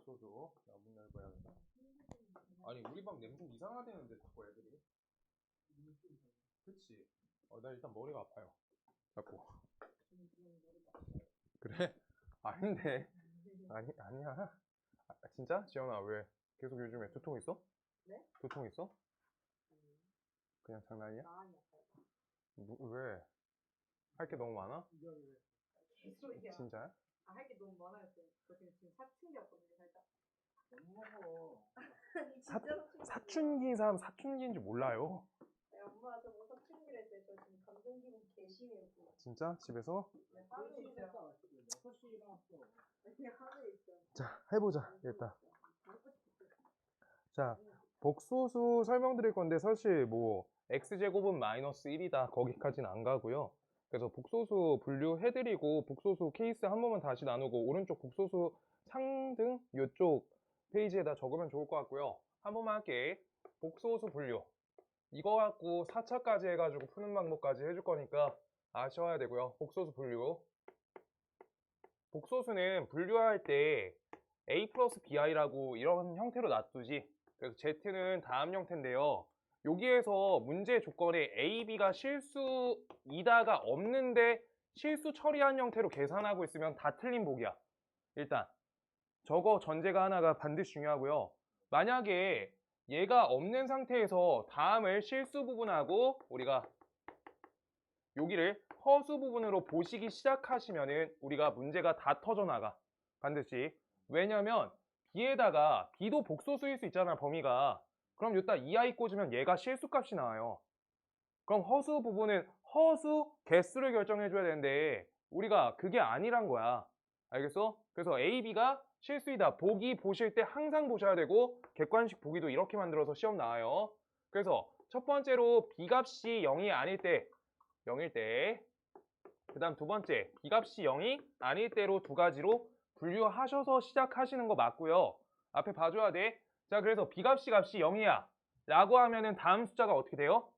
복소수. 자, 문 열고야 합니다. 아니, 우리 방 냄새 이상하대는데, 자꾸 애들이. 그치? 나 일단 머리가 아파요. 자꾸. 그래? 아닌데. 아니야. 진짜? 지연아, 왜? 계속 요즘에 두통 있어? 네? 두통 있어? 그냥 장난이야? 왜? 할 게 너무 많아? 개소리야. 진짜야? 할 게 너무 많아요. 저 지금 사춘기였거든요, 살짝. 먹어. 아니, 진짜 사춘기인 사람 사춘기인 줄 몰라요. 엄마 저 뭐 사춘기를 했어요. 저 지금 감정 기분 개심이었고. 진짜? 집에서? 네, 하루에 있어요. 6시에 일어났어. 아니, 하루에 있어요. 자, 해보자, 일단. 자, 복소수 설명드릴 건데 사실 뭐 x제곱은 마이너스 1이다 거기까지는 안 가고요. 그래서 복소수 분류해드리고 복소수 케이스 한 번만 다시 나누고 오른쪽 복소수 상등 이쪽 페이지에다 적으면 좋을 것 같고요. 한 번만 할게. 복소수 분류 이거 갖고 4차까지 해가지고 푸는 방법까지 해줄 거니까 아셔야 되고요. 복소수 분류 복소수는 분류할 때 a 플러스 bi라고 이런 형태로 놔두지. 그래서 z는 다음 형태인데요. 여기에서 문제 조건에 a, b가 실수이다가 없는데 실수 처리한 형태로 계산하고 있으면 다 틀린 복이야. 일단 저거 전제가 하나가 반드시 중요하고요. 만약에 얘가 없는 상태에서 다음을 실수 부분하고 우리가 여기를 허수 부분으로 보시기 시작하시면은 우리가 문제가 다 터져나가. 반드시. 왜냐면 b에다가 b도 복소수일 수 있잖아, 범위가. 그럼 여기다 2i 꽂으면 얘가 실수값이 나와요. 그럼 허수 부분은 허수 개수를 결정해 줘야 되는데 우리가 그게 아니란 거야. 알겠어? 그래서 a, b가 실수이다. 보기 보실 때 항상 보셔야 되고 객관식 보기도 이렇게 만들어서 시험 나와요. 그래서 첫 번째로 b값이 0이 아닐 때 그 다음 두 번째 b값이 0이 아닐 때로 두 가지로 분류하셔서 시작하시는 거 맞고요. 앞에 봐줘야 돼. 자, 그래서 b값이 0이야 라고 하면은 다음 숫자가 어떻게 돼요?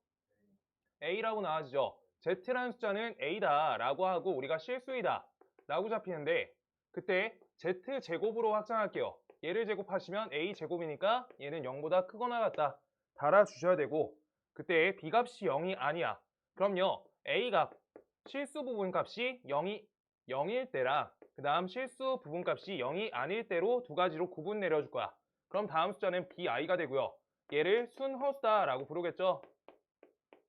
a라고 나와지죠. z라는 숫자는 a다 라고 하고 우리가 실수이다 라고 잡히는데 그때 z제곱으로 확장할게요. 얘를 제곱하시면 a제곱이니까 얘는 0보다 크거나 같다 달아주셔야 되고 그때 b값이 0이 아니야. 그럼요. a값 실수 부분값이 0일 때랑 그 다음 실수 부분값이 0이 아닐 때로 두 가지로 구분 내려줄 거야. 그럼 다음 숫자는 bi가 되고요. 얘를 순허수다 라고 부르겠죠.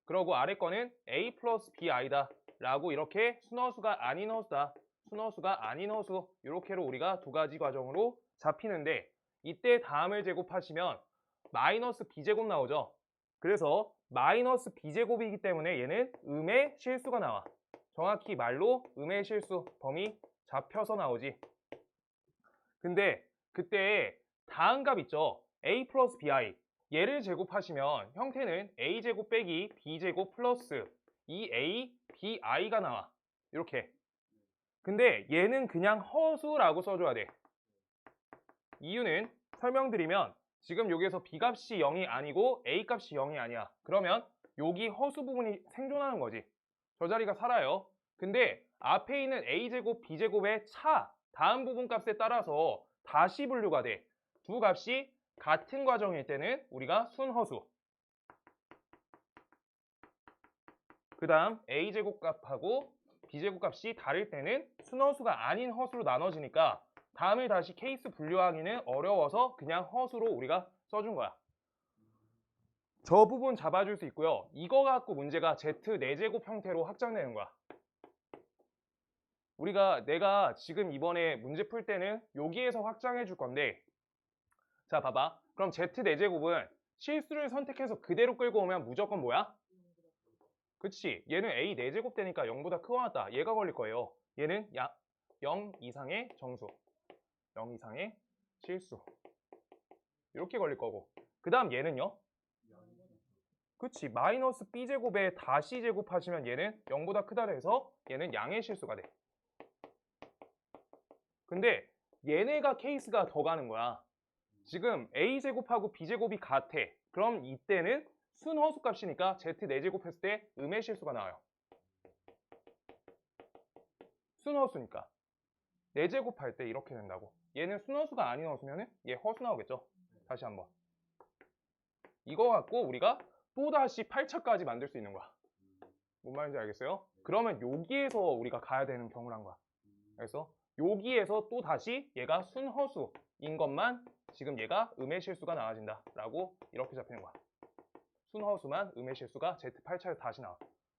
그러고 아래 거는 a 플러스 bi다 라고 이렇게 순허수가 아닌 허수다. 순허수가 아닌 허수 이렇게로 우리가 두 가지 과정으로 잡히는데 이때 다음을 제곱하시면 마이너스 b제곱 나오죠. 그래서 마이너스 b제곱이기 때문에 얘는 음의 실수가 나와. 정확히 말로 음의 실수 범위 잡혀서 나오지. 근데 그때 다음 값 있죠. a 플러스 bi 얘를 제곱하시면 형태는 a제곱 빼기 b제곱 플러스 2a bi가 나와. 이렇게. 근데 얘는 그냥 허수라고 써줘야 돼. 이유는 설명드리면 지금 여기에서 b값이 0이 아니고 a값이 0이 아니야. 그러면 여기 허수 부분이 생존하는 거지. 저 자리가 살아요. 근데 앞에 있는 a제곱 b제곱의 차 다음 부분 값에 따라서 다시 분류가 돼. 두 값이 같은 과정일 때는 우리가 순허수. 그 다음 a제곱 값하고 b제곱 값이 다를 때는 순허수가 아닌 허수로 나눠지니까 다음을 다시 케이스 분류하기는 어려워서 그냥 허수로 우리가 써준 거야. 저 부분 잡아줄 수 있고요. 이거 갖고 문제가 z 4제곱 형태로 확장되는 거야. 내가 지금 이번에 문제 풀 때는 여기에서 확장해 줄 건데 자 봐봐. 그럼 z 4제곱은 실수를 선택해서 그대로 끌고 오면 무조건 뭐야? 그치? 얘는 a 4제곱 되니까 0보다 크거나 같다. 얘가 걸릴 거예요. 얘는 0 이상의 정수 0 이상의 실수 이렇게 걸릴 거고 그 다음 얘는요? 그치? 마이너스 b제곱에 다시 제곱하시면 얘는 0보다 크다 해서 얘는 양의 실수가 돼. 근데 얘네가 케이스가 더 가는 거야. 지금 a제곱하고 b제곱이 같아. 그럼 이때는 순허수 값이니까 z 4제곱 했을 때 음의 실수가 나와요. 순허수니까 4제곱 할 때 이렇게 된다고. 얘는 순허수가 아닌 허수면은 얘 허수 나오겠죠? 다시 한번. 이거 갖고 우리가 또다시 8차까지 만들 수 있는 거야. 뭔 말인지 알겠어요? 그러면 여기에서 우리가 가야 되는 경우란 거야. 그래서 여기에서 또 다시 얘가 순허수인 것만 지금 얘가 음의 실수가 나와진다 라고 이렇게 잡히는 거야. 순허수만 음의 실수가 Z8차에서 다시 나와.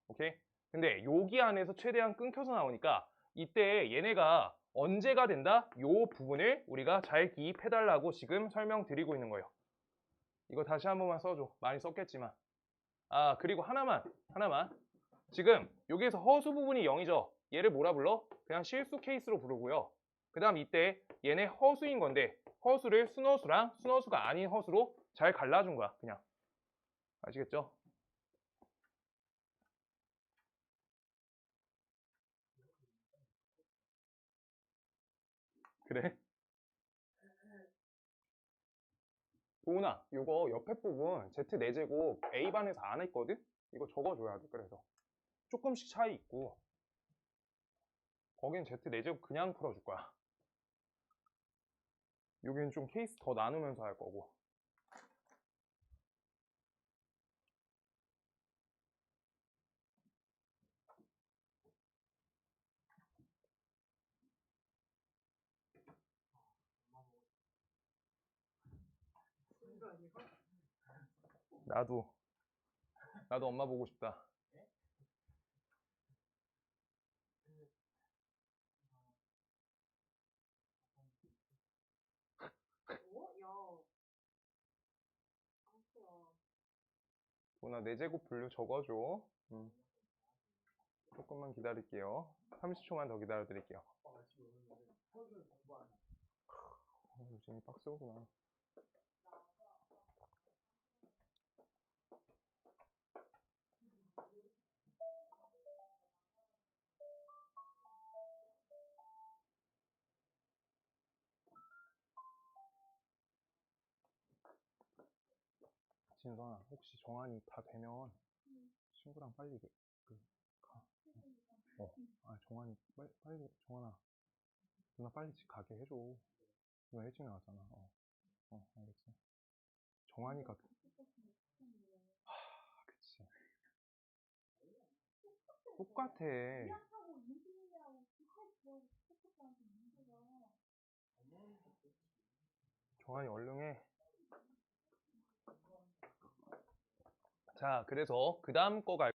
오케이? 근데 여기 안에서 최대한 끊겨서 나오니까 이때 얘네가 언제가 된다? 요 부분을 우리가 잘 기입해달라고 지금 설명드리고 있는 거예요. 이거 다시 한 번만 써줘. 많이 썼겠지만. 아, 그리고 하나만. 지금 여기에서 허수 부분이 0이죠. 얘를 뭐라 불러? 그냥 실수 케이스로 부르고요. 그 다음 이때 얘네 허수인 건데 허수를 순허수랑 순허수가 아닌 허수로 잘 갈라준 거야. 그냥. 아시겠죠? 그래? 도훈아, 이거 옆에 부분 Z4제곱 A반에서 안 했거든? 이거 적어줘야 돼. 그래서 조금씩 차이 있고 거긴 Z4제곱 그냥 풀어줄 거야. 여기는 좀 케이스 더 나누면서 할 거고. 나도 엄마 보고 싶다. 어? 야. 깜짝이야. 도훈아 4제곱 분류 적어줘. 조금만 기다릴게요. 30초만 더 기다려 드릴게요. 요즘이 빡세구나. 진선아, 혹시 정한이 다 되면 친구랑 빨리 가. 정한이 빨리 정한아, 누나 빨리 집 가게 해줘. 누나 일찍 나왔잖아. 알겠지. 정한이가 그치. 똑같아. 정한이 얼른 해. 자, 그래서 그 다음 거 갈.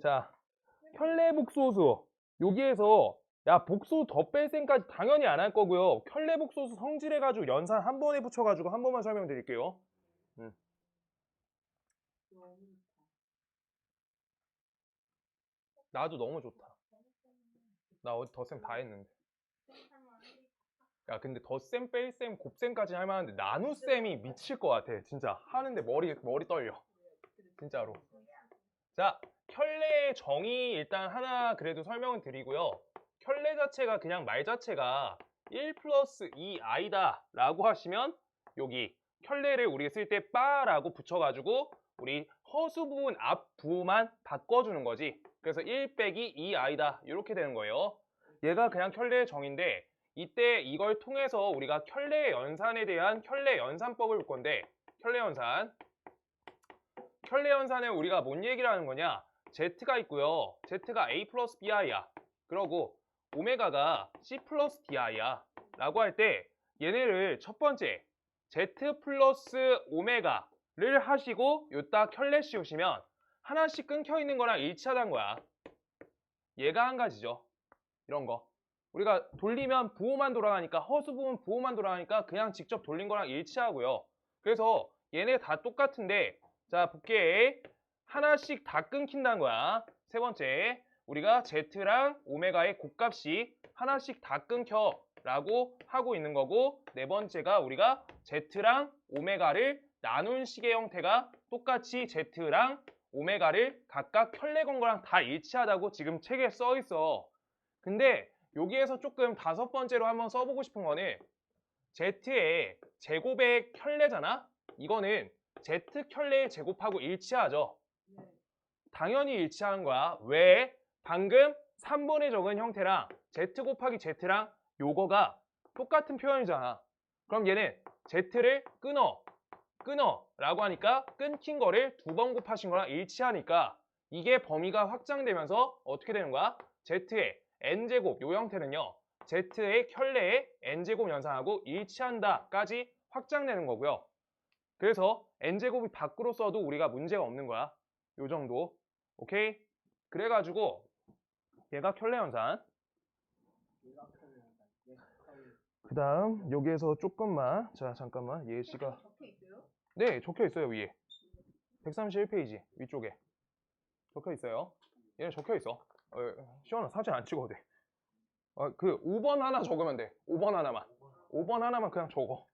자, 켤레복소수. 여기에서 야 복소 덧뺄셈까지 당연히 안 할 거고요. 켤레복소수 성질해가지고 연산 한 번에 붙여가지고 한 번만 설명드릴게요. 나도 너무 좋다. 나 어디 덧셈 다 했는데. 야 근데 덧셈, 뺄셈, 곱셈까지 할 만한데 나눗셈이 미칠 것 같아. 진짜 하는데 머리 떨려. 진짜로. 자, 켤레의 정의 일단 하나 그래도 설명을 드리고요. 켤레 자체가 그냥 말 자체가 1 플러스 2i다 라고 하시면 여기 켤레를 우리가 쓸 때 빠라고 붙여가지고 우리 허수 부분 앞 부만 바꿔주는 거지. 그래서 1 빼기 2i다 이렇게 되는 거예요. 얘가 그냥 켤레의 정의인데 이때 이걸 통해서 우리가 켤레 연산에 대한 켤레 연산법을 볼 건데 켤레 연산 우리가 뭔 얘기를 하는 거냐? Z가 있고요. Z가 A 플러스 BI야. 그러고 오메가가 C 플러스 DI야. 라고 할 때 얘네를 첫 번째 Z 플러스 오메가를 하시고 요따 켤레 씌우시면 하나씩 끊겨 있는 거랑 일치하다는 거야. 얘가 한 가지죠. 이런 거. 우리가 돌리면 부호만 돌아가니까 허수 부분 부호만 돌아가니까 그냥 직접 돌린 거랑 일치하고요. 그래서 얘네 다 똑같은데 자 볼게. 하나씩 다 끊긴다는 거야. 세 번째 우리가 Z랑 오메가의 곱값이 하나씩 다 끊겨 라고 하고 있는 거고, 네 번째가 우리가 Z랑 오메가를 나눈 식의 형태가 똑같이 Z랑 오메가를 각각 켤레 건 거랑 다 일치하다고 지금 책에 써 있어. 근데 여기에서 조금 다섯 번째로 한번 써보고 싶은 거는 Z의 제곱의 켤레잖아? 이거는 Z 켤레의 제곱하고 일치하죠. 네. 당연히 일치하는 거야. 왜? 방금 3번에 적은 형태랑 Z 곱하기 Z랑 요거가 똑같은 표현이잖아. 그럼 얘는 Z를 끊어 라고 하니까 끊긴 거를 두 번 곱하신 거랑 일치하니까 이게 범위가 확장되면서 어떻게 되는 거야? Z의 N제곱 요 형태는요. Z의 켤레의 N제곱 연산하고 일치한다까지 확장되는 거고요. 그래서 N제곱이 밖으로 써도 우리가 문제가 없는 거야. 요 정도. 오케이? 그래가지고 얘가 켤레 연산. 그 다음 여기에서 조금만, 자 잠깐만, 예시가 적혀 있어요? 네 적혀 있어요. 위에 131페이지 위쪽에 적혀 있어요. 얘는 적혀 있어. 시원아 사진 안 찍어도 돼. 그 5번 하나 적으면 돼. 5번 하나만. 5번 하나만 그냥 적어.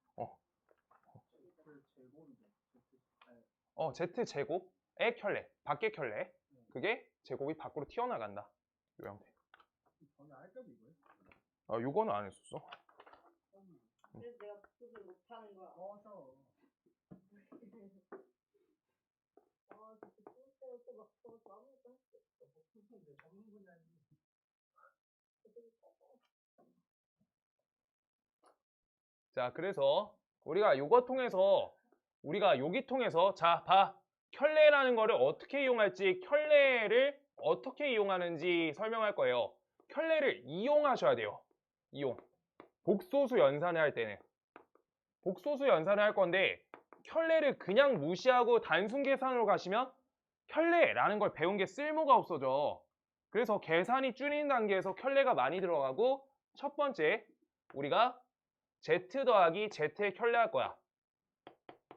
Z 제곱의 켤레, 밖의 켤레. 그게 제곱이 밖으로 튀어나간다. 이 형태. 요거는 안 했었어. 그래서 내가 복습을 못하는 거야. 아, 진짜 쓸 때도 막 적어서 아무것도 할 수 없어. 복습인데 전문 분야니. 자, 그래서 우리가 요거 통해서 우리가 여기 통해서 자, 봐. 켤레라는 거를 어떻게 이용할지, 켤레를 어떻게 이용하는지 설명할 거예요. 켤레를 이용하셔야 돼요. 이용. 복소수 연산을 할 때는. 복소수 연산을 할 건데 켤레를 그냥 무시하고 단순 계산으로 가시면 켤레라는 걸 배운 게 쓸모가 없어져. 그래서 계산이 줄이는 단계에서 켤레가 많이 들어가고, 첫 번째 우리가 Z 더하기 Z의 켤레 할 거야.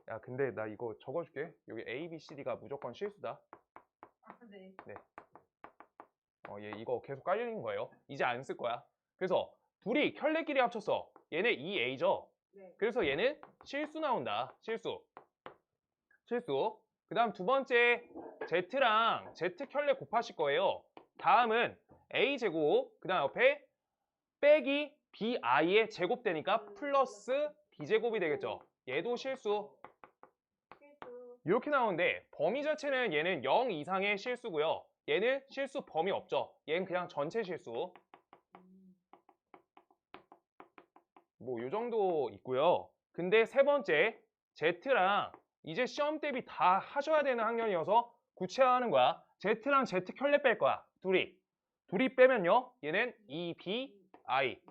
야, 근데 나 이거 적어줄게. 여기 A, B, C, D가 무조건 실수다. 아, 네. 얘 이거 계속 깔리는 거예요. 이제 안 쓸 거야. 그래서 둘이 켤레끼리 합쳤어. 얘네 2A죠. 네. 그래서 얘는 실수 나온다. 실수. 그 다음 두 번째 Z랑 Z 켤레 곱하실 거예요. 다음은 A제곱, 그 다음 옆에 빼기 BI의 제곱되니까 플러스 B제곱이 되겠죠. 얘도 실수. 실수. 이렇게 나오는데 범위 자체는 얘는 0 이상의 실수고요. 얘는 실수 범위 없죠. 얘는 그냥 전체 실수. 뭐 요 정도 있고요. 근데 세 번째 Z랑 이제 시험 대비 다 하셔야 되는 학년이어서 구체화하는 거야. Z랑 Z 켤레 뺄 거야. 둘이 빼면요. 얘는 E, B, I.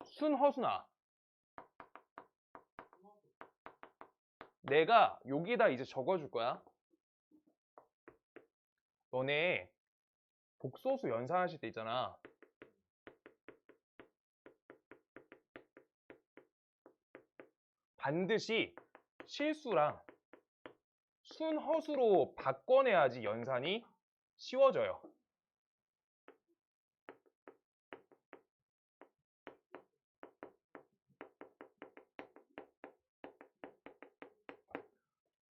순허수나. 내가 여기다 이제 적어줄 거야. 너네 복소수 연산하실 때 있잖아. 반드시 실수랑 순허수로 바꿔내야지 연산이 쉬워져요.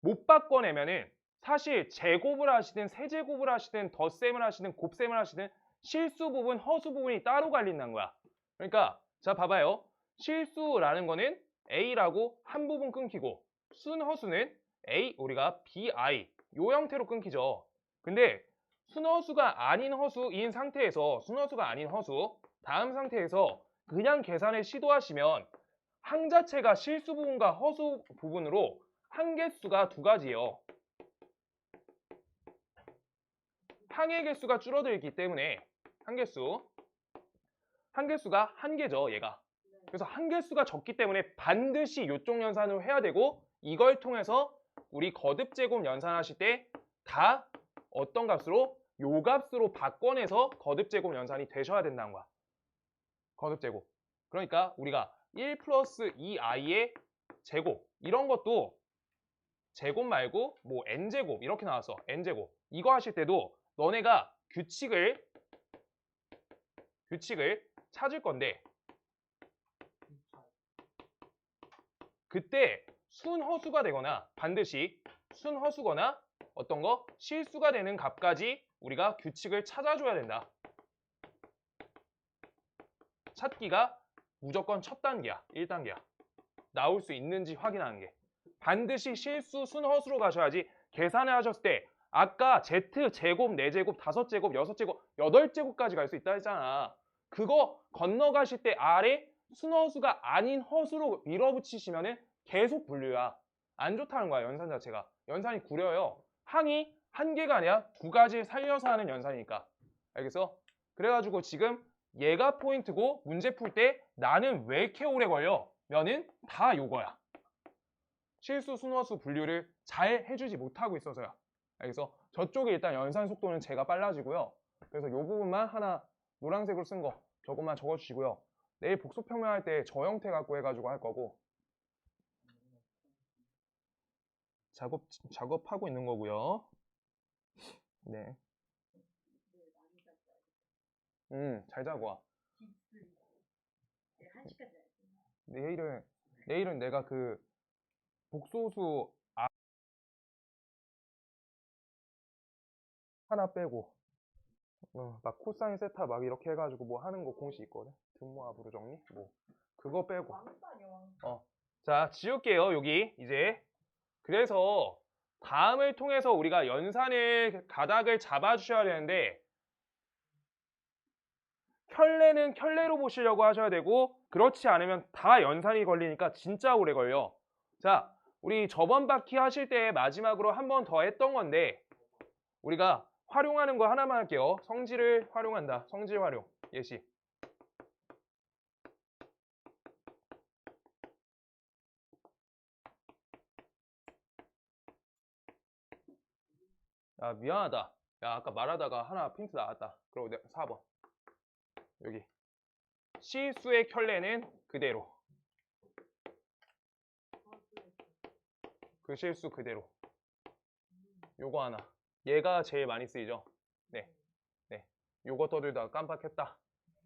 못 바꿔내면은 사실 제곱을 하시든 세제곱을 하시든 덧셈을 하시든 곱셈을 하시든 실수 부분, 허수 부분이 따로 갈린다는 거야. 그러니까 자 봐봐요. 실수라는 거는 A라고 한 부분 끊기고, 순허수는 A, 우리가 BI 요 형태로 끊기죠. 근데 순허수가 아닌 허수인 상태에서, 순허수가 아닌 허수, 다음 상태에서 그냥 계산을 시도하시면 항 자체가 실수 부분과 허수 부분으로 항개수가 두 가지예요. 항의 개수가 줄어들기 때문에 항개수가 한 개죠, 얘가. 그래서 항개수가 적기 때문에 반드시 요쪽 연산을 해야 되고, 이걸 통해서 우리 거듭제곱 연산하실 때 다 어떤 값으로? 요 값으로 바꿔내서 거듭제곱 연산이 되셔야 된다는 거야. 거듭제곱. 그러니까 우리가 1 플러스 2i의 제곱, 이런 것도 제곱 말고 뭐 n제곱 이렇게 나왔어. n제곱. 이거 하실 때도 너네가 규칙을 찾을 건데 그때 순허수가 되거나 반드시 순허수거나 어떤 거 실수가 되는 값까지 우리가 규칙을 찾아줘야 된다. 찾기가 무조건 첫 단계야. 1단계야. 나올 수 있는지 확인하는 게. 반드시 실수 순허수로 가셔야지 계산을 하셨을 때 아까 Z제곱, 4제곱, 5제곱, 6제곱, 8제곱까지 갈 수 있다 했잖아. 그거 건너가실 때 아래 순허수가 아닌 허수로 밀어붙이시면은 계속 분류야. 안 좋다는 거야, 연산 자체가. 연산이 구려요. 항이 한 개가 아니라 2가지 살려서 하는 연산이니까. 알겠어? 그래가지고 지금 얘가 포인트고 문제 풀 때 나는 왜 이렇게 오래 걸려? 면은 다 요거야. 실수, 순허수 분류를 잘 해주지 못하고 있어서야. 알겠어? 저쪽에 일단 연산 속도는 제가 빨라지고요. 그래서 요 부분만 하나 노란색으로 쓴 거 저것만 적어주시고요. 내일 복수 평면할 때 저 형태 갖고 해가지고 할 거고 작업하고 있는 거고요. 네. 잘 자고 와. 내일은 내가 그 복소수 하나 빼고 막 코사인 세타 막 이렇게 해가지고 뭐 하는 거 공식 있거든. 등모 합으로 정리 뭐 그거 빼고 자 지울게요. 여기 이제 그래서 다음을 통해서 우리가 연산을 가닥을 잡아주셔야 되는데 켤레는 켤레로 보시려고 하셔야 되고 그렇지 않으면 다 연산이 걸리니까 진짜 오래 걸려. 자 우리 저번 바퀴 하실 때 마지막으로 한 번 더 했던 건데 우리가 활용하는 거 하나만 할게요. 성질을 활용한다. 성질 활용. 예시. 야 미안하다. 야 아까 말하다가 하나 핀트 나왔다. 그리고 4번. 여기. 실수의 켤레는 그대로. 그 실수 그대로. 요거 하나. 얘가 제일 많이 쓰이죠. 네. 요거 떠들다가 깜빡했다.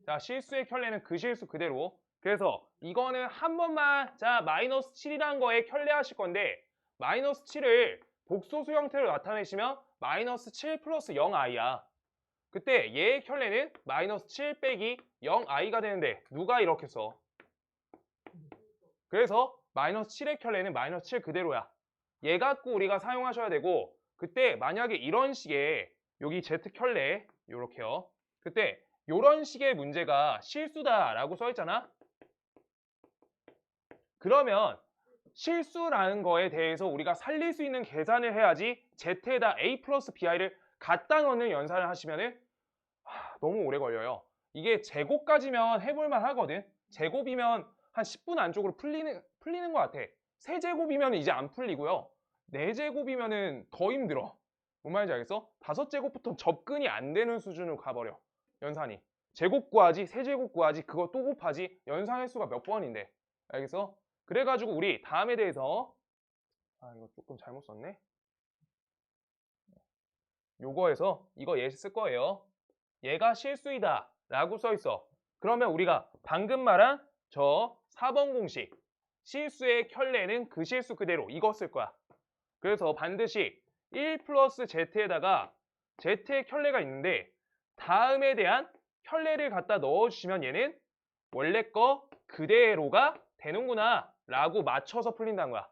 자, 실수의 켤레는 그 실수 그대로. 그래서 이거는 한 번만 자 마이너스 7이라는 거에 켤레 하실 건데 마이너스 7을 복소수 형태로 나타내시면 마이너스 7 플러스 0i야. 그때 얘의 켤레는 마이너스 7 빼기 0i가 되는데 누가 이렇게 써? 그래서 마이너스 7의 켤레는 마이너스 7 그대로야. 얘 갖고 우리가 사용하셔야 되고 그때 만약에 이런 식의 여기 Z 켤레 요렇게요. 그때 요런 식의 문제가 실수다라고 써있잖아. 그러면 실수라는 거에 대해서 우리가 살릴 수 있는 계산을 해야지 Z에다 A 플러스 BI를 갖다 넣는 연산을 하시면은 너무 오래 걸려요. 이게 제곱까지면 해볼만 하거든. 제곱이면 한 10분 안쪽으로 풀리는 것 같아. 세제곱이면 이제 안 풀리고요. 4제곱이면은 더 힘들어. 뭔 말인지 알겠어? 5제곱부터 접근이 안 되는 수준으로 가버려. 연산이. 제곱 구하지, 세제곱 구하지, 그거 또 곱하지. 연산 횟수가 몇 번인데. 알겠어? 그래가지고 우리 다음에 대해서 이거 조금 잘못 썼네. 요거에서 이거 예시 쓸 거예요. 얘가 실수이다 라고 써 있어. 그러면 우리가 방금 말한 저 4번 공식 실수의 켤레는 그 실수 그대로 이거 쓸 거야. 그래서 반드시 1 플러스 Z에다가 Z의 켤레가 있는데 다음에 대한 켤레를 갖다 넣어주시면 얘는 원래 거 그대로가 되는구나 라고 맞춰서 풀린다는 거야.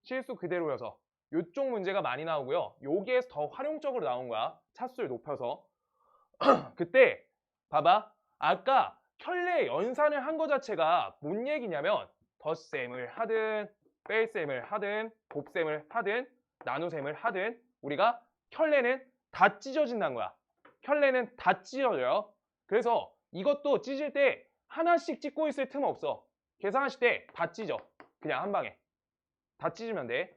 실수 그대로여서 이쪽 문제가 많이 나오고요. 여기에서 더 활용적으로 나온 거야. 차수를 높여서. 그때 봐봐. 아까 켤레 연산을 한 거 자체가 뭔 얘기냐면 덧셈을 하든 뺄셈을 하든 곱셈을 하든 나누셈을 하든 우리가 켤레는 다 찢어진다는 거야. 켤레는 다 찢어져요. 그래서 이것도 찢을 때 하나씩 찢고 있을 틈 없어. 계산하실 때 다 찢어. 그냥 한 방에. 다 찢으면 돼.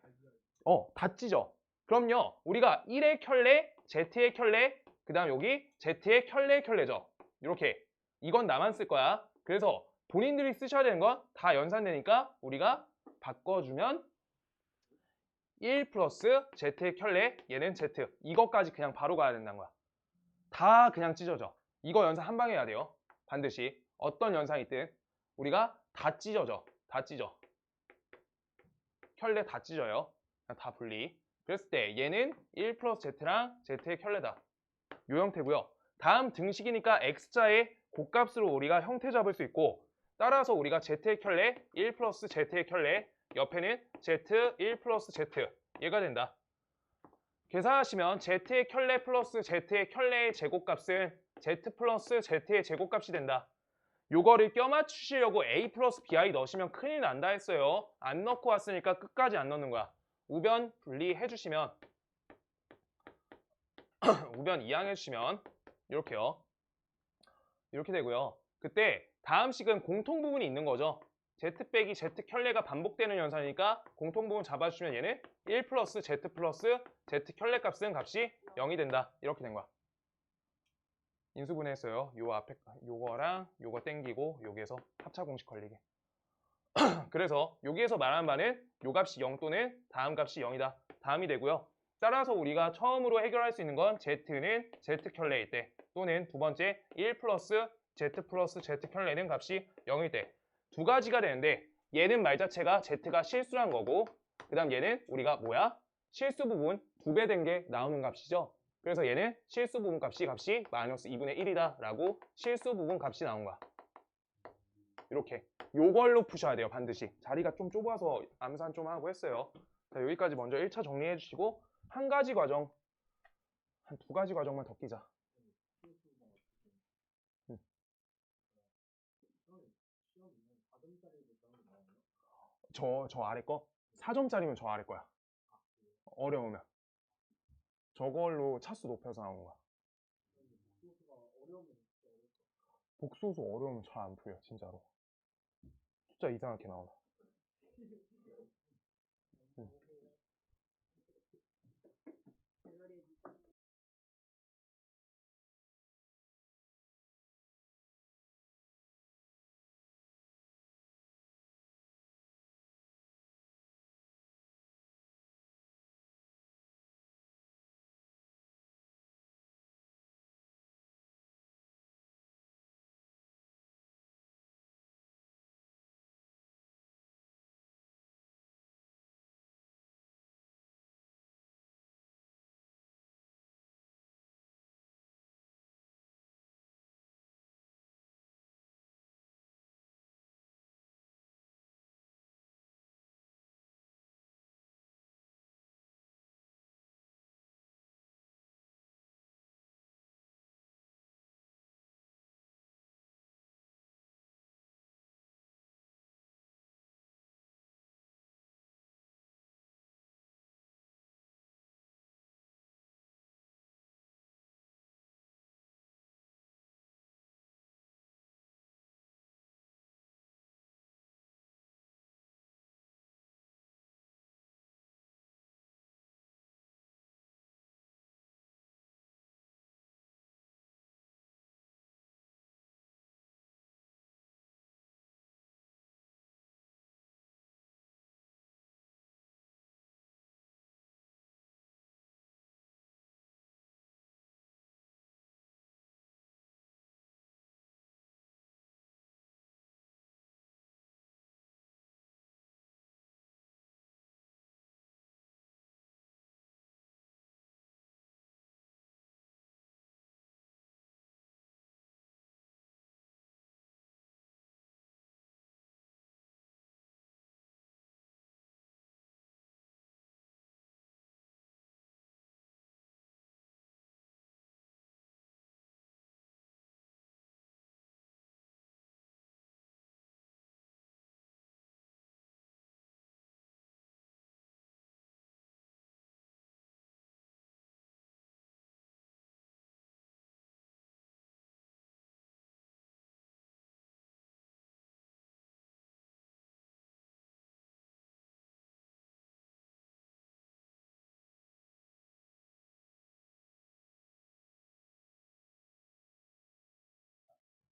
다 찢어. 그럼요. 우리가 1의 켤레, Z의 켤레, 그 다음 여기 Z의 켤레죠. 이렇게. 이건 나만 쓸 거야. 그래서 본인들이 쓰셔야 되는 건 다 연산되니까 우리가 바꿔주면 1 플러스 Z의 켤레, 얘는 Z. 이것까지 그냥 바로 가야 된다는 거야. 다 그냥 찢어져. 이거 연산 한 방에 해야 돼요. 반드시. 어떤 현상이 있든 우리가 다 찢어져. 다 찢어. 켤레 다 찢어요. 다 분리. 그랬을 때 얘는 1 플러스 z랑 z의 켤레다. 이 형태고요. 다음 등식이니까 x자의 곱값으로 우리가 형태 잡을 수 있고 따라서 우리가 z의 켤레 1 플러스 z의 켤레 옆에는 z 1 플러스 z 얘가 된다. 계산하시면 z의 켤레 플러스 z의 켤레의 제곱값은 z 플러스 z의 제곱값이 된다. 요거를 껴맞추시려고 a 플러스 bi 넣으시면 큰일 난다 했어요. 안 넣고 왔으니까 끝까지 안 넣는 거야. 우변 분리해 주시면 우변 이항해 주시면 이렇게요. 이렇게 되고요. 그때 다음 식은 공통 부분이 있는 거죠. z 빼기 z 켤레가 반복되는 현상이니까 공통 부분 잡아주시면 얘는 1 플러스 z 플러스 z 켤레 값은 값이 0이 된다. 이렇게 된 거야. 인수분해했어요. 요 앞에 요거랑 요거 땡기고 여기에서 합차 공식 걸리게. 그래서 여기에서 말하는 바는 요 값이 0 또는 다음 값이 0이다. 다음이 되고요. 따라서 우리가 처음으로 해결할 수 있는 건 z는 z 켤레일 때 또는 두 번째 1 플러스 z 플러스 z 켤레는 값이 0일 때 두 가지가 되는데 얘는 말 자체가 z가 실수란 거고 그 다음 얘는 우리가 뭐야? 실수 부분 2배 된 게 나오는 값이죠. 그래서 얘는 실수 부분 값이 마이너스 2분의 1이다 라고 실수 부분 값이 나온 거야. 이렇게 요걸로 푸셔야 돼요. 반드시. 자리가 좀 좁아서 암산 좀 하고 했어요. 자, 여기까지 먼저 1차 정리해 주시고 한 가지 과정, 한 두 가지 과정만 더 끼자. 저 아래 거? 4점짜리면 저 아래 거야. 어려우면. 저걸로 차수 높여서 나온 거야. 복소수 어려우면 잘 안 풀려, 진짜로. 숫자 이상하게 나오나.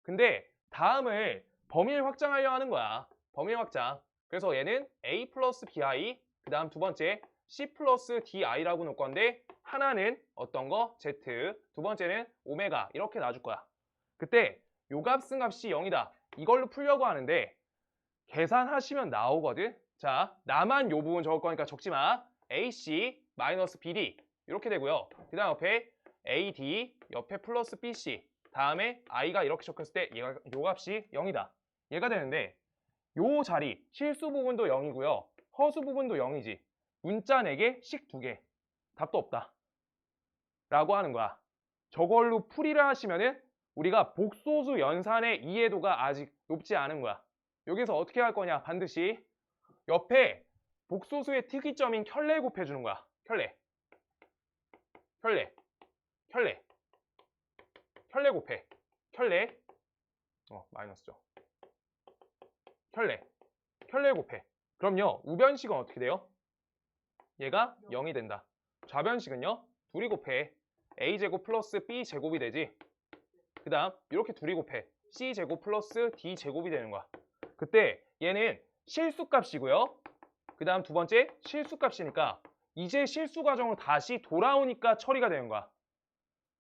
근데 다음을 범위를 확장하려 하는 거야. 범위 확장. 그래서 얘는 a 플러스 bi, 그 다음 두 번째 c 플러스 di라고 놓을 건데 하나는 어떤 거? z, 두 번째는 오메가 이렇게 놔줄 거야. 그때 요 값은 값이 0이다. 이걸로 풀려고 하는데 계산하시면 나오거든. 자, 나만 요 부분 적을 거니까 적지 마. AC 마이너스 BD 이렇게 되고요. 그 다음 옆에 AD 옆에 플러스 BC 다음에 I가 이렇게 적혔을 때 얘가 요 값이 0이다. 얘가 되는데 요 자리 실수 부분도 0이고요. 허수 부분도 0이지. 문자 4개, 식 2개. 답도 없다. 라고 하는 거야. 저걸로 풀이를 하시면은 우리가 복소수 연산의 이해도가 아직 높지 않은 거야. 여기서 어떻게 할 거냐? 반드시 옆에 복소수의 특이점인 켤레 곱해주는 거야. 켤레 곱해. 켤레 마이너스죠. 켤레 곱해. 그럼요, 우변식은 어떻게 돼요? 얘가 0이 된다. 좌변식은요, 둘이 곱해. a제곱 플러스 b제곱이 되지. 그 다음 이렇게 둘이 곱해. c제곱 플러스 d제곱이 되는 거야. 그때 얘는 실수값이고요. 그 다음 두 번째 실수값이니까 이제 실수 과정으로 다시 돌아오니까 처리가 되는 거야.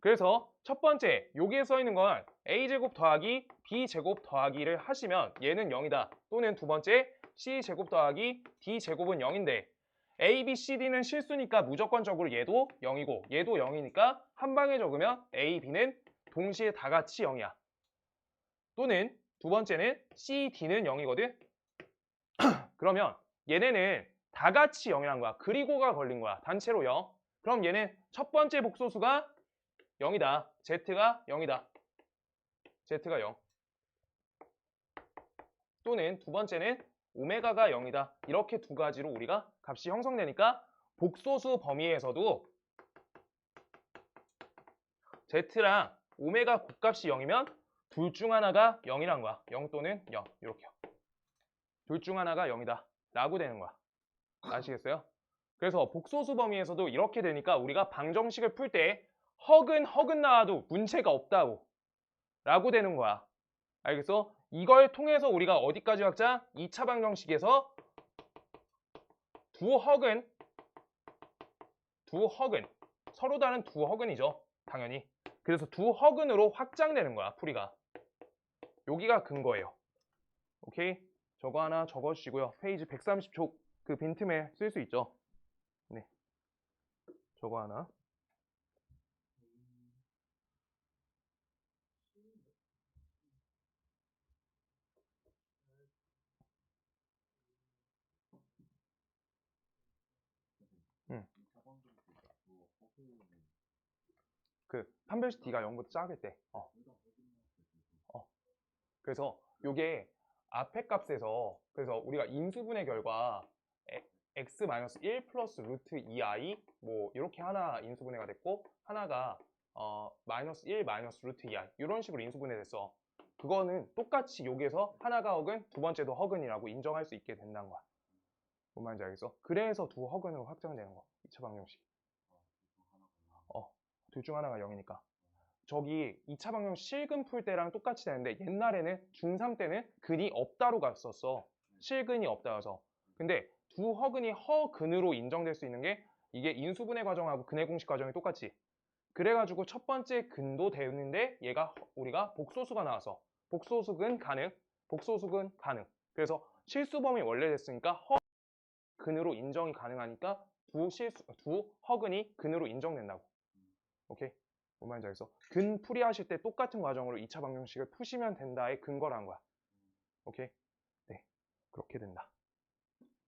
그래서 첫 번째 여기에 써 있는 건 a제곱 더하기 b제곱 더하기를 하시면 얘는 0이다. 또는 두 번째 c제곱 더하기 d제곱은 0인데 a, b, c, d는 실수니까 무조건적으로 얘도 0이고 얘도 0이니까 한 방에 적으면 a, b는 동시에 다 같이 0이야. 또는 두 번째는 c, d는 0이거든. 그러면 얘네는 다 같이 0이란 거야. 그리고가 걸린 거야. 단체로 0. 그럼 얘는 첫 번째 복소수가 0이다. z가 0이다. z가 0. 또는 두 번째는 오메가가 0이다. 이렇게 두 가지로 우리가 값이 형성되니까 복소수 범위에서도 z랑 오메가 곱값이 0이면 둘 중 하나가 0이란 거야. 0 또는 0 이렇게요. 둘 중 하나가 0이다 라고 되는 거야. 아시겠어요? 그래서 복소수 범위에서도 이렇게 되니까 우리가 방정식을 풀 때 허근 나와도 문제가 없다고 라고 되는 거야. 알겠어? 이걸 통해서 우리가 어디까지 확자? 2차 방정식에서 두 허근 서로 다른 두 허근이죠. 당연히. 그래서 두 허근으로 확장되는 거야. 풀이가. 여기가 근거예요. 오케이? 저거 하나 적어주시고요. 페이지 130쪽 그 빈틈에 쓸 수 있죠. 네. 저거 하나. 그 판별식 D가 0보다 작을 때. 그래서 요게 앞에 값에서 그래서 우리가 인수분해 결과 x-1 플러스 루트 2i 뭐 이렇게 하나 인수분해가 됐고 하나가 마이너스 1 마이너스 루트 2i 이런 식으로 인수분해 됐어. 그거는 똑같이 여기에서 하나가 허근 두 번째도 허근이라고 인정할 수 있게 된다는 거야. 뭔 말인지 알겠어? 그래서 두 허근으로 확정되는 거. 2차 방정식. 둘 중 하나가 0이니까. 저기 2차 방정식 실근 풀 때랑 똑같이 되는데 옛날에는 중3 때는 근이 없다로 갔었어. 실근이 없다여서. 근데 두 허근이 허근으로 인정될 수 있는 게 이게 인수분해 과정하고 근해 공식 과정이 똑같지. 그래가지고 첫 번째 근도 되는데 얘가 우리가 복소수가 나와서 복소수근 가능, 복소수근 가능. 그래서 실수범위 원래 됐으니까 허근으로 인정이 가능하니까 두 허근이 근으로 인정된다고. 오케이? 뭔 말인지 알겠어? 근 풀이하실 때 똑같은 과정으로 2차 방정식을 푸시면 된다의 근거란 거야. 오케이? 네, 그렇게 된다.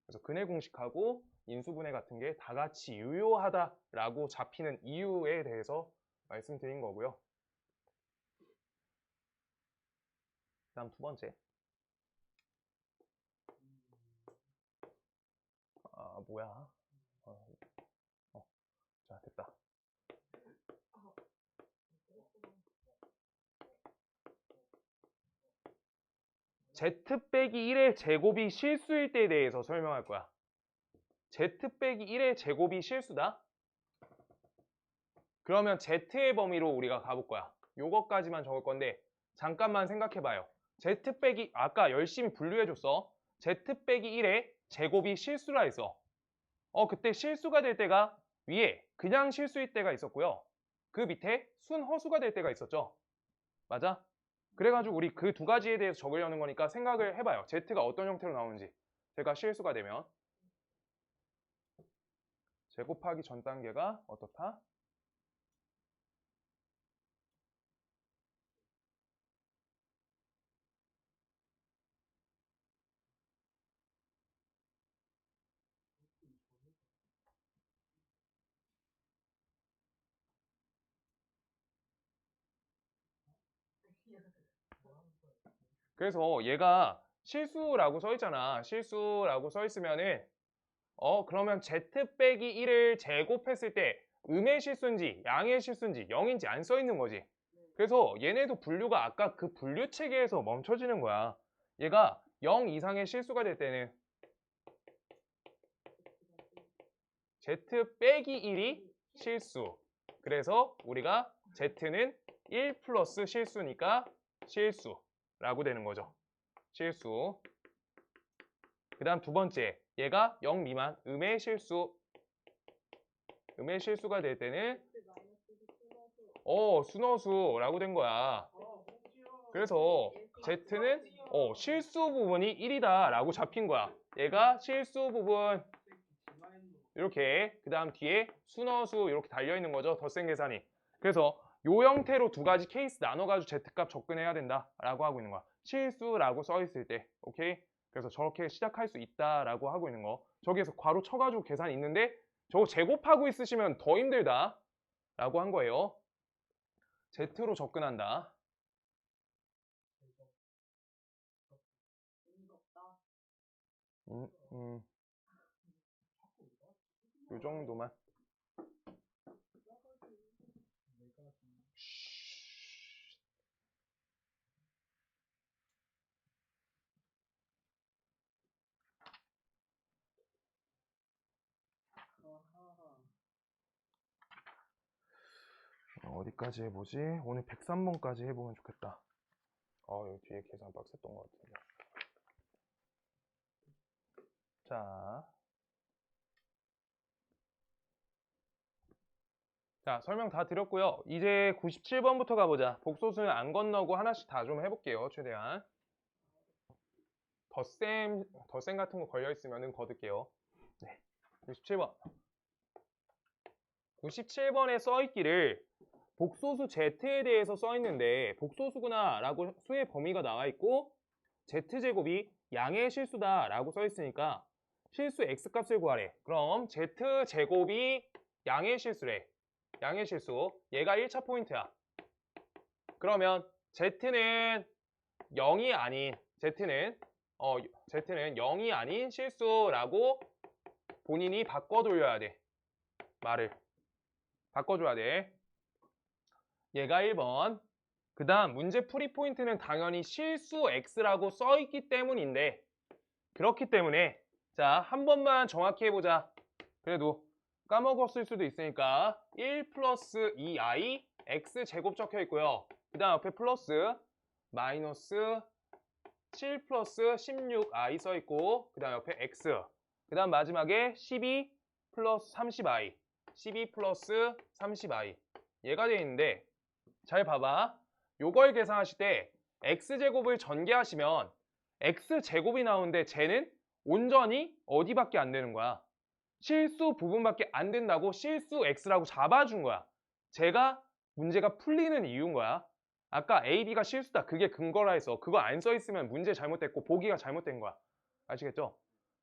그래서 근해 공식하고 인수분해 같은 게 다 같이 유효하다라고 잡히는 이유에 대해서 말씀드린 거고요. 다음 두 번째. 뭐야? 자, 됐다. z-1의 제곱이 실수일 때에 대해서 설명할 거야. z-1의 제곱이 실수다? 그러면 z의 범위로 우리가 가볼 거야. 요것까지만 적을 건데 잠깐만 생각해봐요. 아까 열심히 분류해줬어. z-1의 제곱이 실수라 했어. 그때 실수가 될 때가 위에 그냥 실수일 때가 있었고요. 그 밑에 순허수가 될 때가 있었죠. 맞아? 그래가지고 우리 그 두 가지에 대해서 적으려는 거니까 생각을 해봐요. Z가 어떤 형태로 나오는지. 제가 실수가 되면 제곱하기 전 단계가 어떻다? 그래서 얘가 실수라고 써 있잖아. 실수라고 써 있으면은 그러면 Z 빼기 1을 제곱했을 때 음의 실수인지 양의 실수인지 0인지 안 써 있는 거지. 그래서 얘네도 분류가 아까 그 분류 체계에서 멈춰지는 거야. 얘가 0 이상의 실수가 될 때는 Z 빼기 1이 실수. 그래서 우리가 Z는 1 플러스 실수니까 실수라고 되는 거죠. 실수. 그 다음 두 번째, 얘가 0 미만 음의 실수. 음의 실수가 될 때는 순어수라고 된 거야. 그래서 Z는 실수 부분이 1이다 라고 잡힌 거야. 얘가 실수 부분 이렇게, 그 다음 뒤에 순어수 이렇게 달려있는 거죠. 덧셈 계산이. 그래서 요 형태로 두 가지 케이스 나눠가지고 Z값 접근해야 된다 라고 하고 있는 거야. 실수라고 써있을 때. 오케이? 그래서 저렇게 시작할 수 있다라고 하고 있는 거. 저기에서 괄호 쳐가지고 계산이 있는데 저거 제곱하고 있으시면 더 힘들다 라고 한 거예요. Z로 접근한다. 요 정도만. 어디까지 해보지? 오늘 103번까지 해보면 좋겠다. 여기 뒤에 계산 빡셌던 것 같은데. 자, 설명 다 드렸고요. 이제 97번부터 가보자. 복소수는 안 건너고 하나씩 다 좀 해볼게요. 최대한. 덧셈 같은 거 걸려있으면 거둘게요. 네, 97번. 97번에 써있기를 복소수 Z에 대해서 써있는데 복소수구나 라고 수의 범위가 나와있고 Z제곱이 양의 실수다 라고 써있으니까 실수 X값을 구하래. 그럼 Z제곱이 양의 실수래. 양의 실수. 얘가 1차 포인트야. 그러면 Z는 0이 아닌 Z는 0이 아닌 실수라고 본인이 바꿔 돌려야 돼. 말을 바꿔줘야 돼. 얘가 1번. 그 다음 문제 풀이 포인트는 당연히 실수 X라고 써있기 때문인데 그렇기 때문에 자, 한 번만 정확히 해보자. 그래도 까먹었을 수도 있으니까 1 플러스 2i x제곱 적혀 있고요. 그 다음 옆에 플러스 마이너스 7 플러스 16i 써 있고 그 다음 옆에 x 그 다음 마지막에 12 플러스 30i 12 플러스 30i 얘가 되어 있는데 잘 봐봐. 요걸 계산하실 때 x제곱을 전개하시면 x제곱이 나오는데 쟤는 온전히 어디밖에 안 되는 거야? 실수 부분밖에 안 된다고 실수 x라고 잡아준 거야. 제가 문제가 풀리는 이유인 거야. 아까 A, B가 실수다. 그게 근거라 해서 그거 안 써 있으면 문제 잘못됐고 보기가 잘못된 거야. 아시겠죠?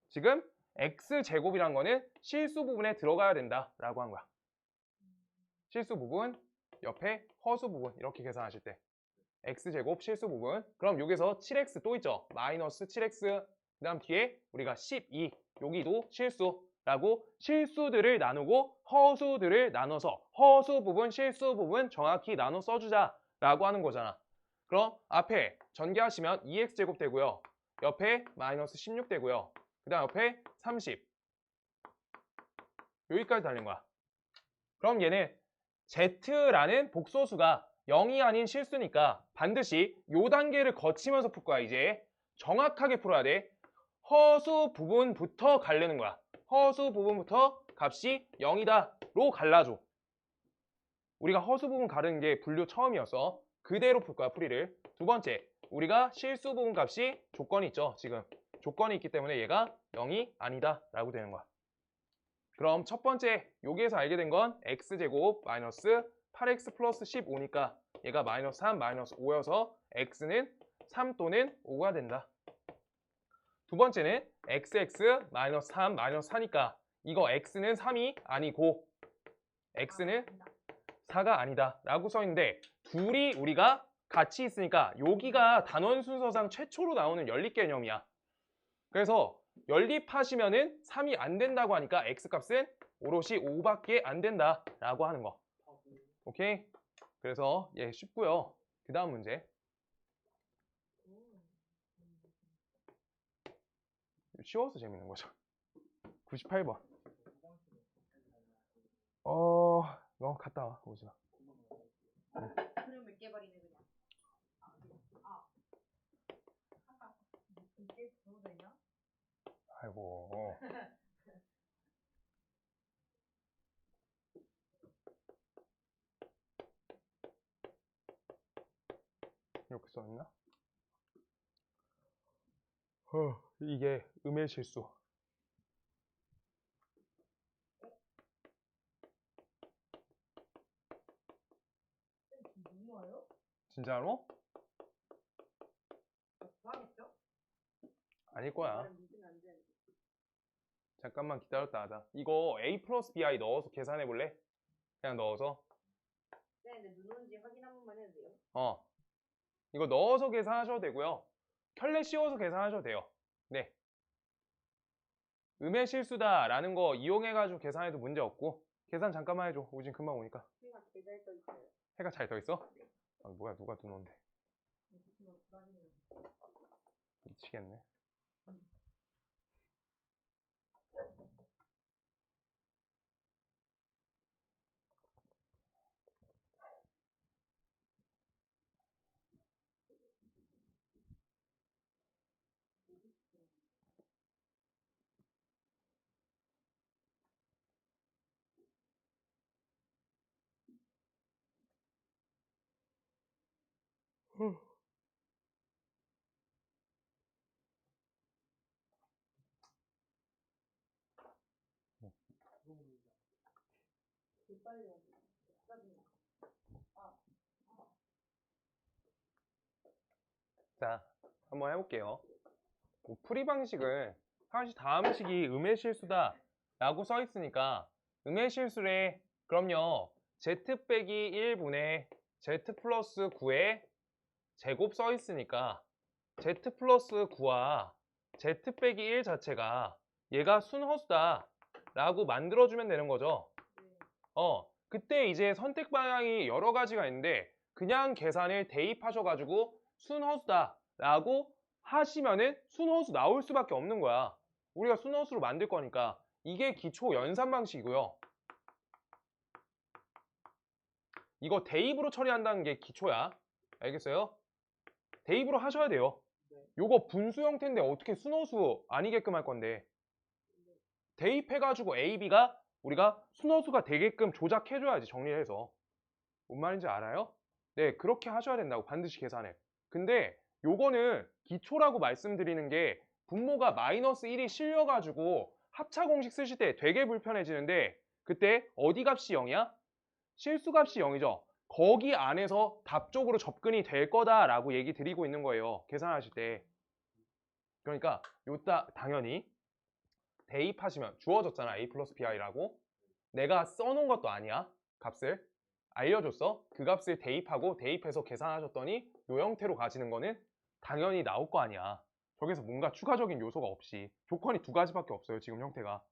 지금 x제곱이란 거는 실수 부분에 들어가야 된다 라고 한 거야. 실수 부분 옆에 허수 부분 이렇게 계산하실 때 x제곱 실수 부분. 그럼 여기서 7x 또 있죠. 마이너스 7x 그 다음 뒤에 우리가 12 여기도 실수라고 실수들을 나누고 허수들을 나눠서 허수 부분 실수 부분 정확히 나눠 써주자 라고 하는 거잖아. 그럼 앞에 전개하시면 2x제곱 되고요. 옆에 마이너스 16 되고요. 그 다음 옆에 30 여기까지 달린 거야. 그럼 얘는 z라는 복소수가 0이 아닌 실수니까 반드시 요 단계를 거치면서 풀 거야. 이제 정확하게 풀어야 돼. 허수 부분부터 가르는 거야. 허수 부분부터 값이 0이다 로 갈라줘. 우리가 허수 부분 가르는 게 분류 처음이었어. 그대로 풀 거야, 풀이를. 두 번째, 우리가 실수 부분 값이 조건이 있죠, 지금. 조건이 있기 때문에 얘가 0이 아니다 라고 되는 거야. 그럼 첫 번째, 여기에서 알게 된 건 x제곱 마이너스 8x 플러스 15니까 얘가 마이너스 3, 마이너스 5여서 x는 3 또는 5가 된다. 두 번째는 xx 마이너스 3, 마이너스 4니까 이거 x는 3이 아니고 x는 4가 아니다 라고 써있는데 둘이 우리가 같이 있으니까 여기가 단원 순서상 최초로 나오는 연립 개념이야. 그래서 연립하시면은 3이 안 된다고 하니까 x값은 오롯이 5밖에 안 된다 라고 하는 거. 오케이? 그래서 예, 쉽고요. 그 다음 문제. 쉬워서 재밌는 거죠. 98번. 너 갔다 와, 오지마. 그럼 몇 개 버리네 그냥. 이게 줘도 되냐? 아이고. 이렇게 써있나? 이게 음의 실수. 누구예요? 진짜로? 구하겠죠? 아닐 거야. 문제는 안 돼. 잠깐만 기다렸다 하자. 이거 a 플러스 bi 넣어서 계산해 볼래? 그냥 넣어서. 네, 근데 눈 온지 확인 한 번만 해도 돼요? 이거 넣어서 계산하셔도 되고요. 켤레 씌워서 계산하셔도 돼요. 네. 음의 실수다 라는 거 이용해가지고 계산해도 문제 없고. 계산 잠깐만 해줘. 우진 금방 오니까. 제가 제자에 떠 있어요. 해가 잘 떠 있어? 뭐야, 누가 눈 온대. 미치겠네. 빨리 와. 자, 한번 해볼게요. 풀이 방식은 사실 다음 식이 음의 실수다 라고 써 있으니까 음의 실수래. 그럼요. z 빼기 1분의 z 플러스 9의 제곱 써 있으니까 z 플러스 9와 z 빼기 1 자체가 얘가 순허수다 라고 만들어주면 되는 거죠. 그때 이제 선택 방향이 여러 가지가 있는데 그냥 계산을 대입하셔가지고 순허수다 라고 하시면은 순허수 나올 수밖에 없는 거야. 우리가 순허수로 만들 거니까. 이게 기초 연산 방식이고요. 이거 대입으로 처리한다는 게 기초야. 알겠어요? 대입으로 하셔야 돼요. 요거 분수 형태인데 어떻게 순허수 아니게끔 할 건데. 대입해가지고 A, B가 우리가 순허수가 되게끔 조작해줘야지, 정리를 해서. 뭔 말인지 알아요? 네, 그렇게 하셔야 된다고, 반드시 계산을. 근데 요거는 기초라고 말씀드리는 게 분모가 마이너스 1이 실려가지고 합차 공식 쓰실 때 되게 불편해지는데 그때 어디 값이 0이야? 실수 값이 0이죠. 거기 안에서 답 쪽으로 접근이 될 거다라고 얘기 드리고 있는 거예요. 계산하실 때. 그러니까 요따 당연히 대입하시면 주어졌잖아. a 플러스 bi라고. 내가 써놓은 것도 아니야. 값을. 알려줬어. 그 값을 대입하고 대입해서 계산하셨더니 요 형태로 가지는 거는 당연히 나올 거 아니야. 저기서 뭔가 추가적인 요소가 없이. 조건이 두 가지밖에 없어요. 지금 형태가.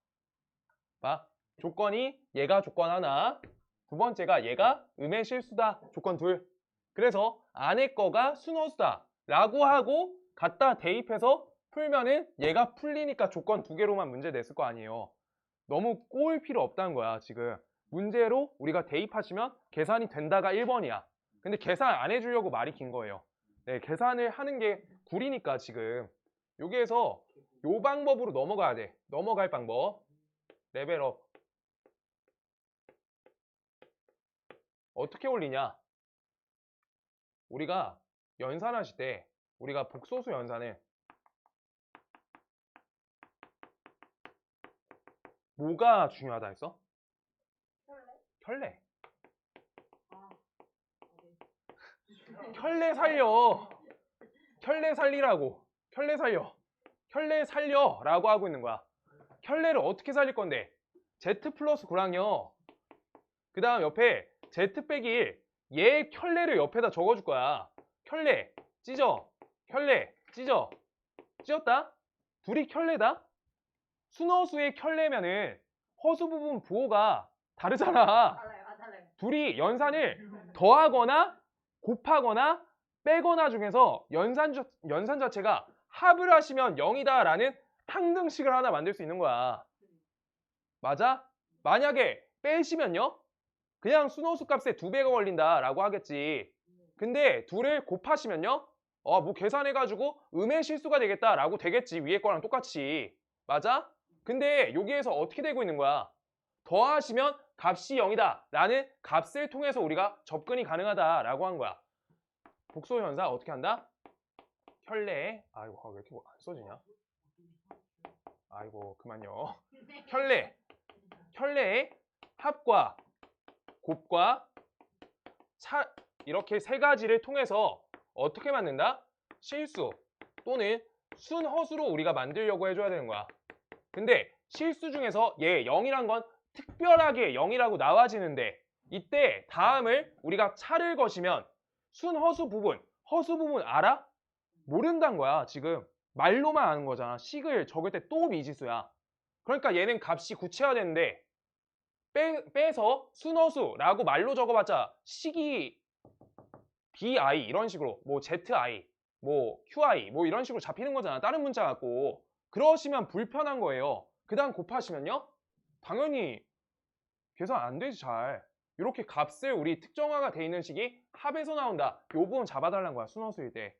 봐. 조건이 얘가 조건 하나. 두 번째가 얘가 음의 실수다. 조건 둘. 그래서 안에 거가 순허수다 라고 하고 갖다 대입해서 풀면은 얘가 풀리니까 조건 두 개로만 문제 냈을 거 아니에요. 너무 꼬일 필요 없다는 거야. 지금 문제로 우리가 대입하시면 계산이 된다가 1번이야. 근데 계산 안 해주려고 말이 긴 거예요. 네, 계산을 하는 게 구리니까 지금 여기에서 요 방법으로 넘어가야 돼. 넘어갈 방법. 레벨업. 어떻게 올리냐? 우리가 연산하실 때 우리가 복소수 연산은 뭐가 중요하다 했어? 켤레. 아, 켤레 살려. 켤레 살리라고. 켤레 살려. 켤레 살려라고 하고 있는 거야. 켤레를 어떻게 살릴 건데? Z 플러스 9랑요. 그 다음 옆에 Z 빼기 1. 얘 켤레를 옆에다 적어줄 거야. 켤레 찢어. 켤레 찢어. 찢었다? 둘이 켤레다? 순허수의 켤레면은 허수 부분 부호가 다르잖아. 달라요. 둘이 연산을 더하거나 곱하거나 빼거나 중에서 연산 자체가 합을 하시면 0이다 라는 항등식을 하나 만들 수 있는 거야. 맞아? 만약에 빼시면요? 그냥 순호수 값에 2배가 걸린다 라고 하겠지. 근데 둘을 곱하시면요? 뭐 계산해가지고 음의 실수가 되겠다 라고 되겠지. 위에 거랑 똑같이. 맞아? 근데 여기에서 어떻게 되고 있는 거야? 더하시면 값이 0이다 라는 값을 통해서 우리가 접근이 가능하다 라고 한 거야. 복소 현상 어떻게 한다? 켤레. 아이고 왜 이렇게 안 써지냐? 아이고 그만요. 켤레의 합과 곱과 차 이렇게 세 가지를 통해서 어떻게 만든다? 실수 또는 순허수로 우리가 만들려고 해줘야 되는 거야. 근데 실수 중에서 얘 0이란 건 특별하게 0이라고 나와지는데 이때 다음을 우리가 차를 거시면 순허수 부분, 허수 부분 알아? 모른다는 거야. 지금 말로만 아는 거잖아. 식을 적을 때 또 미지수야. 그러니까 얘는 값이 구체화되는데 빼서 순허수라고 말로 적어봤자 식이 BI 이런 식으로 뭐 ZI 뭐 QI 뭐 이런 식으로 잡히는 거잖아. 다른 문자 갖고. 그러시면 불편한 거예요. 그 다음 곱하시면요. 당연히 계산 안 되지 잘. 이렇게 값을 우리 특정화가 돼 있는 식이 합에서 나온다. 요 부분 잡아달라는 거야. 순허수일 때.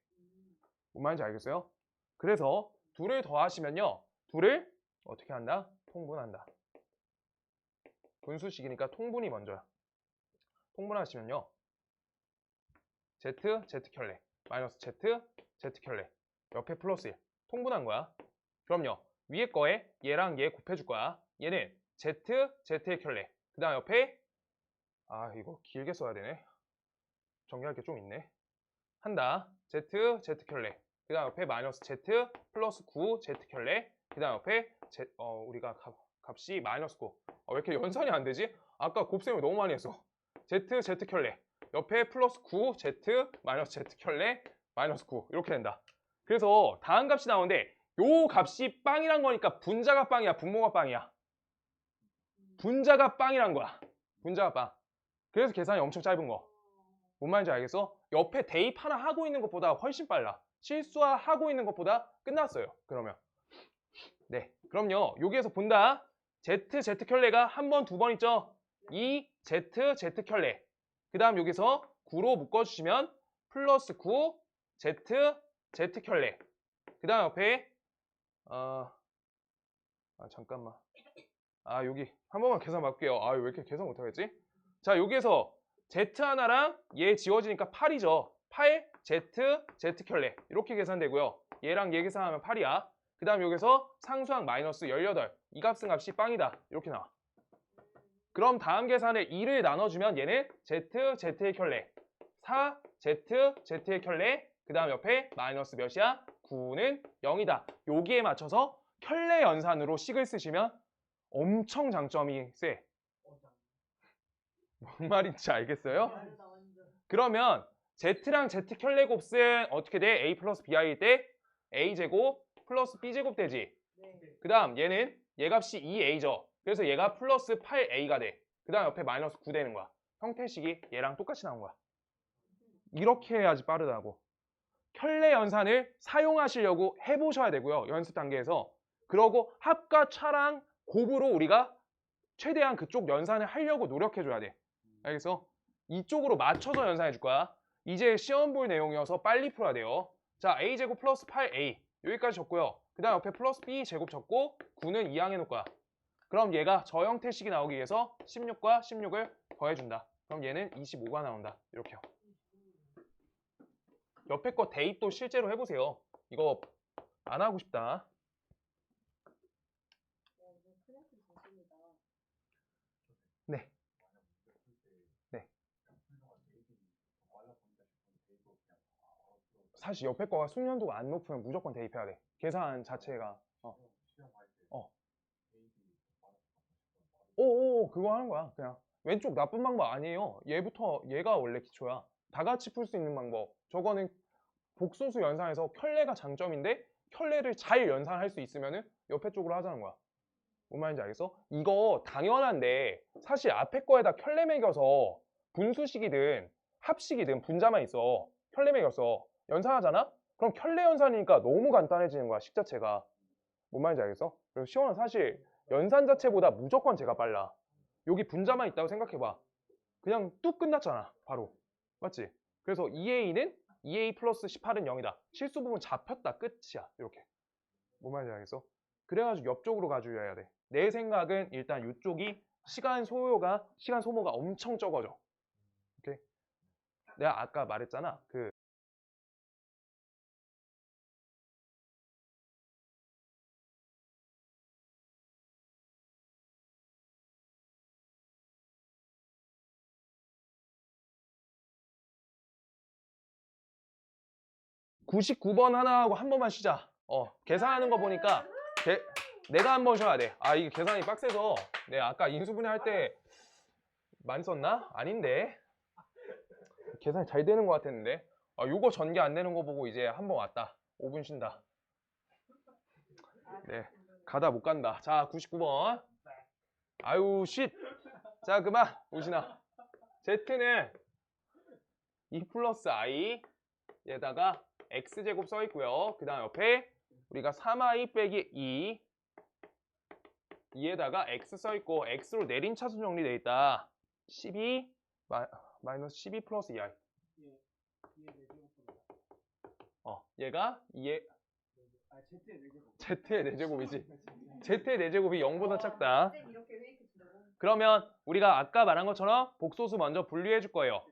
뭔 말인지 알겠어요? 그래서 둘을 더하시면요. 둘을 어떻게 한다? 통분한다. 분수식이니까 통분이 먼저야. 통분하시면요. Z, Z 켤레. 마이너스 Z, Z 켤레. 옆에 플러스 1. 통분한 거야. 그럼요. 위에 거에 얘랑 얘 곱해줄 거야. 얘는 Z, Z의 켤레. 그 다음 옆에 이거 길게 써야 되네. 정리할 게 좀 있네. 한다. Z, Z 켤레. 그 다음 옆에 마이너스 Z 플러스 9 Z 켤레. 그 다음 옆에 우리가 값이 마이너스 9. 왜 이렇게 연산이 안 되지? 아까 곱셈을 너무 많이 했어. Z, Z 켤레. 옆에 플러스 9 Z 마이너스 Z 켤레 마이너스 9 이렇게 된다. 그래서 다음 값이 나오는데 요 값이 빵이란 거니까 분자가 빵이야, 분모가 빵이야. 분자가 빵이란 거야. 분자가 빵. 그래서 계산이 엄청 짧은 거. 뭔 말인지 알겠어? 옆에 대입 하나 하고 있는 것보다 훨씬 빨라. 실수하고 있는 것보다 끝났어요. 그러면. 네. 그럼요. 여기에서 본다. Z, Z 켤레가 한 번, 두 번 있죠? 이 Z, Z 켤레. 그 다음 여기서 9로 묶어주시면 플러스 9 Z, Z 켤레. 그 다음 옆에 잠깐만. 여기 한 번만 계산 맞게요. 왜 이렇게 계산 못하겠지? 자, 여기에서 Z 하나랑 얘 지워지니까 8이죠. 8 Z, Z 켤레. 이렇게 계산되고요. 얘랑 얘 계산하면 8이야. 그 다음 여기서 상수항 마이너스 18. 이 값은 값이 빵이다. 이렇게 나와. 그럼 다음 계산을 2를 나눠주면 얘는 Z, Z의 켤레. 4 Z, Z의 켤레. 그 다음 옆에 마이너스 몇이야? 9는 0이다. 여기에 맞춰서 켤레 연산으로 식을 쓰시면 엄청 장점이 세. 뭔 말인지 알겠어요? 그러면 Z랑 Z 켤레 곱은 어떻게 돼? A 플러스 BI일 때 A제곱 플러스 B제곱 되지. 그 다음 얘는 얘 값이 2A죠. 그래서 얘가 플러스 8A가 돼. 그 다음 옆에 마이너스 9 되는 거야. 형태식이 얘랑 똑같이 나온 거야. 이렇게 해야지 빠르다고. 켤레 연산을 사용하시려고 해보셔야 되고요. 연습 단계에서. 그러고 합과 차랑 곱으로 우리가 최대한 그쪽 연산을 하려고 노력해줘야 돼. 알겠어? 이쪽으로 맞춰서 연산해 줄 거야. 이제 시험 볼 내용이어서 빨리 풀어야 돼요. 자, A제곱 플러스 8A 여기까지 적고요. 그 다음 옆에 플러스 B제곱 적고 9는 2항 해놓을 거야. 그럼 얘가 저 형태식이 나오기 위해서 16과 16을 더해준다. 그럼 얘는 25가 나온다. 이렇게요. 옆에 거 대입도 실제로 해보세요. 이거 안 하고 싶다. 이거 클래스 좋습니다. 네. 네. 사실 옆에 거가 숙련도가 안 높으면 무조건 대입해야 돼. 계산 자체가. 오, 그거 하는 거야. 그냥 왼쪽 나쁜 방법 아니에요. 얘가 원래 기초야. 다 같이 풀 수 있는 방법. 저거는 복소수 연산에서 켤레가 장점인데 켤레를 잘 연산할 수 있으면은 옆에 쪽으로 하자는 거야. 뭔 말인지 알겠어? 이거 당연한데 사실 앞에 거에다 켤레 매겨서 분수식이든 합식이든 분자만 있어. 켤레 매겨서 연산하잖아? 그럼 켤레 연산이니까 너무 간단해지는 거야, 식 자체가. 뭔 말인지 알겠어? 그리고 시험은 사실 연산 자체보다 무조건 제가 빨라. 여기 분자만 있다고 생각해봐. 그냥 뚝 끝났잖아, 바로. 맞지? 그래서 2a는 2a 플러스 18은 0이다. 실수 부분 잡혔다, 끝이야. 이렇게. 뭔 말인지 알겠어? 그래가지고 옆쪽으로 가줘야 돼. 내 생각은 일단 이쪽이 시간 소모가 엄청 적어져. 오케이? 내가 아까 말했잖아. 99번 하나하고 한 번만 쉬자. 계산하는 거 보니까 내가 한 번 쉬어야 돼. 아, 이게 계산이 빡세서 내가 아까 인수분해 할 때 많이 썼나? 아닌데. 계산이 잘 되는 것 같았는데. 요거 전개 안 되는 거 보고 이제 한 번 왔다. 5분 쉰다. 네, 가다 못 간다. 자, 99번. 아유, 쉿. 자, 그만. 우진아. Z는 2 플러스 I 에다가 x제곱 써 있고요. 그 다음 옆에 우리가 3i 빼기 2 2에다가 x 써 있고 x로 내림 차수 정리되어 있다. 12 마이너스 12 플러스 2i. 얘가 2의 z의 4제곱이지. z의 4제곱이 0보다 작다. 쌤 이렇게 페이크 친다고? 그러면 우리가 아까 말한 것처럼 복소수 먼저 분리해 줄 거예요.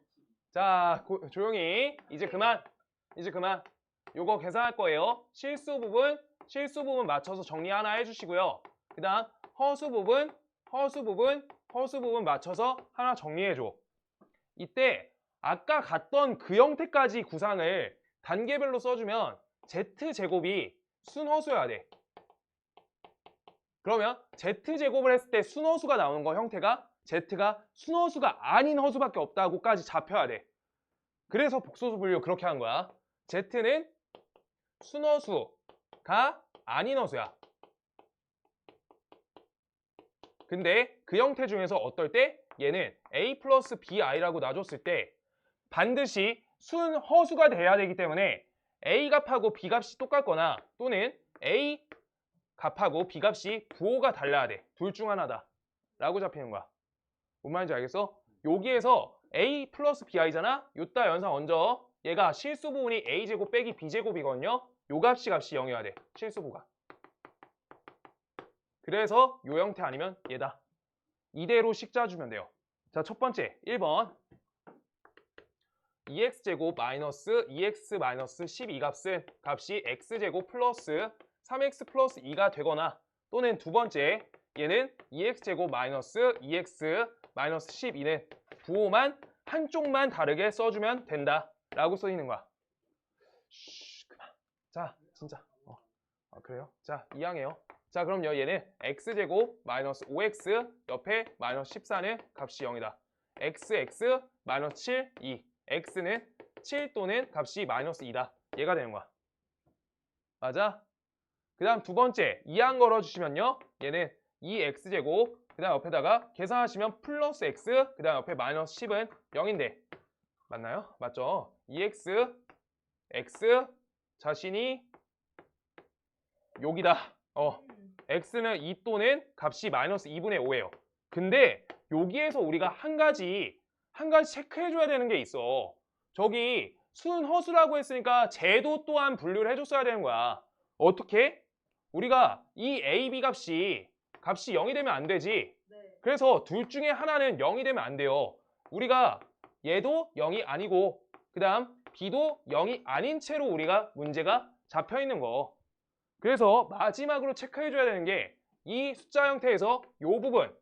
자, 조용히. 이제 그만. 요거 계산할 거예요. 실수 부분 맞춰서 정리 하나 해주시고요. 그 다음 허수 부분 맞춰서 하나 정리해줘. 이때 아까 갔던 그 형태까지 구상을 단계별로 써주면 z제곱이 순허수여야 돼. 그러면 z제곱을 했을 때 순허수가 나오는 거 형태가 z가 순허수가 아닌 허수밖에 없다고까지 잡혀야 돼. 그래서 복소수 분류 그렇게 한 거야. z는 순허수가 아닌 허수야. 근데 그 형태 중에서 어떨 때 얘는 a 플러스 bi라고 놔줬을 때 반드시 순허수가 돼야 되기 때문에 a 값하고 b 값이 똑같거나 또는 a 값하고 b 값이 부호가 달라야 돼. 둘 중 하나다 라고 잡히는 거야. 뭔 말인지 알겠어? 여기에서 a 플러스 bi잖아? 요따 연산 얹어. 얘가 실수 부분이 a제곱 빼기 b제곱이거든요. 요 값이 0이어야 돼. 실수부가. 그래서 요 형태 아니면 얘다. 이대로 식자 주면 돼요. 자, 첫 번째 1번 2x제곱 마이너스 2x 마이너스 12 값이 x제곱 플러스 3x 플러스 2가 되거나 또는 두 번째 얘는 2x제곱 마이너스 2x 마이너스 12는 부호만 한쪽만 다르게 써주면 된다 라고 써 있는 거야. 그만. 자, 진짜. 그래요? 자, 이항해요. 자, 그럼요. 얘는 x제곱 마이너스 5x 옆에 마이너스 14는 값이 0이다. x 마이너스 7, 2. x는 7 또는 값이 마이너스 2다. 얘가 되는 거야. 맞아? 그 다음 두 번째, 이항 걸어주시면요. 얘는 2x제곱, 그 다음 옆에다가 계산하시면 플러스 x, 그 다음 옆에 마이너스 10은 0인데. 맞나요? 맞죠? 2x, x, 자신이 여기다. x는 2 또는 값이 마이너스 2분의 5예요. 근데 여기에서 우리가 한 가지 체크해줘야 되는 게 있어. 저기 순허수라고 했으니까 제도 또한 분류를 해줬어야 되는 거야. 어떻게? 우리가 이 a, b 값이 0이 되면 안 되지. 네. 그래서 둘 중에 하나는 0이 되면 안 돼요. 우리가 얘도 0이 아니고 그 다음 b도 0이 아닌 채로 우리가 문제가 잡혀 있는 거. 그래서 마지막으로 체크해줘야 되는 게 이 숫자 형태에서 이 부분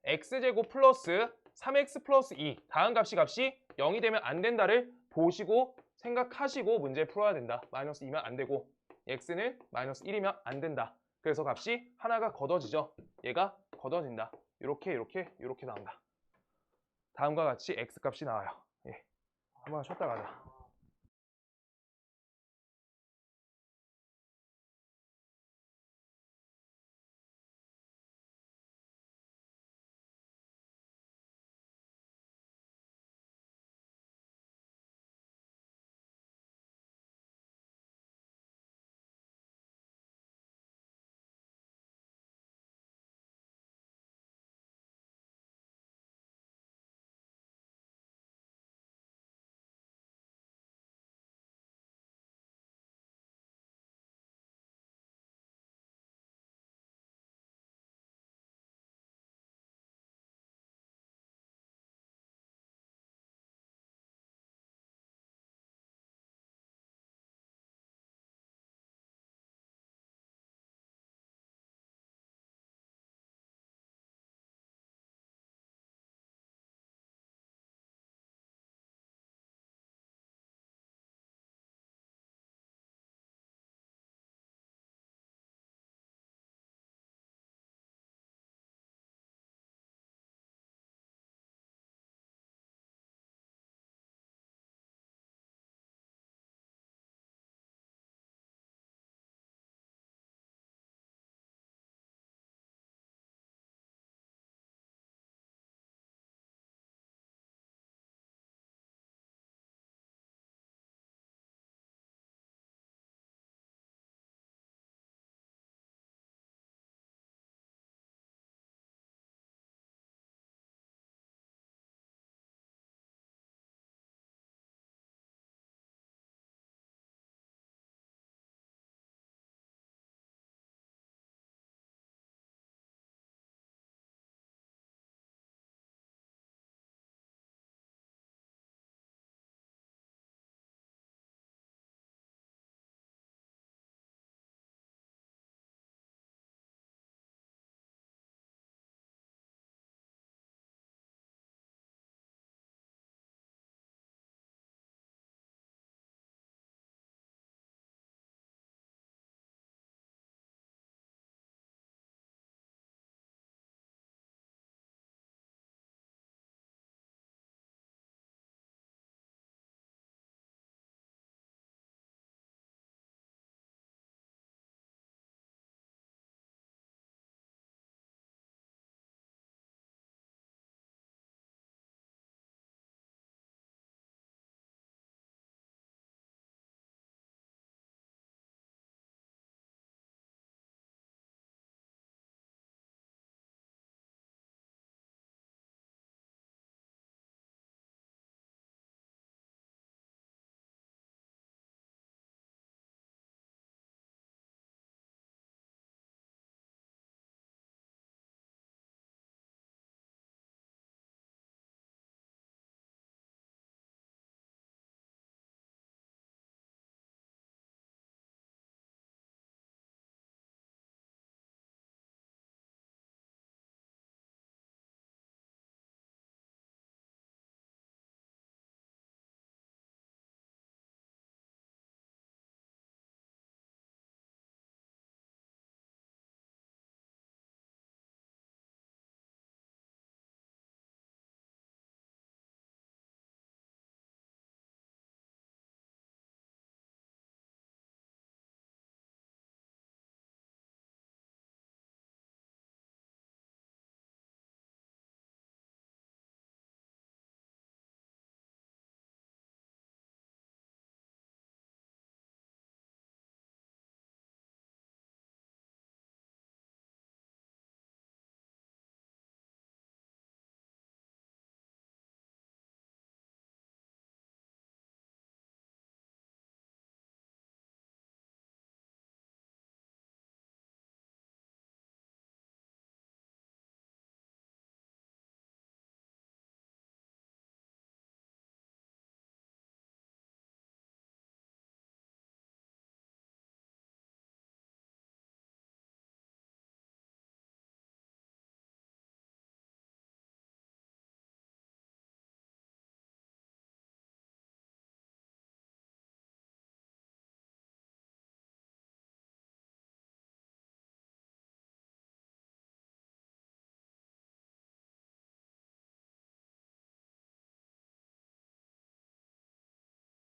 x제곱 플러스 3x 플러스 2 다음 값이 0이 되면 안 된다를 보시고 생각하시고 문제 풀어야 된다. 마이너스 2면 안 되고 x는 마이너스 1이면 안 된다. 그래서 값이 하나가 걷어지죠. 얘가 걷어진다. 이렇게 나온다. 다음과 같이 x 값이 나와요. 예. 한번 쉬었다 가자.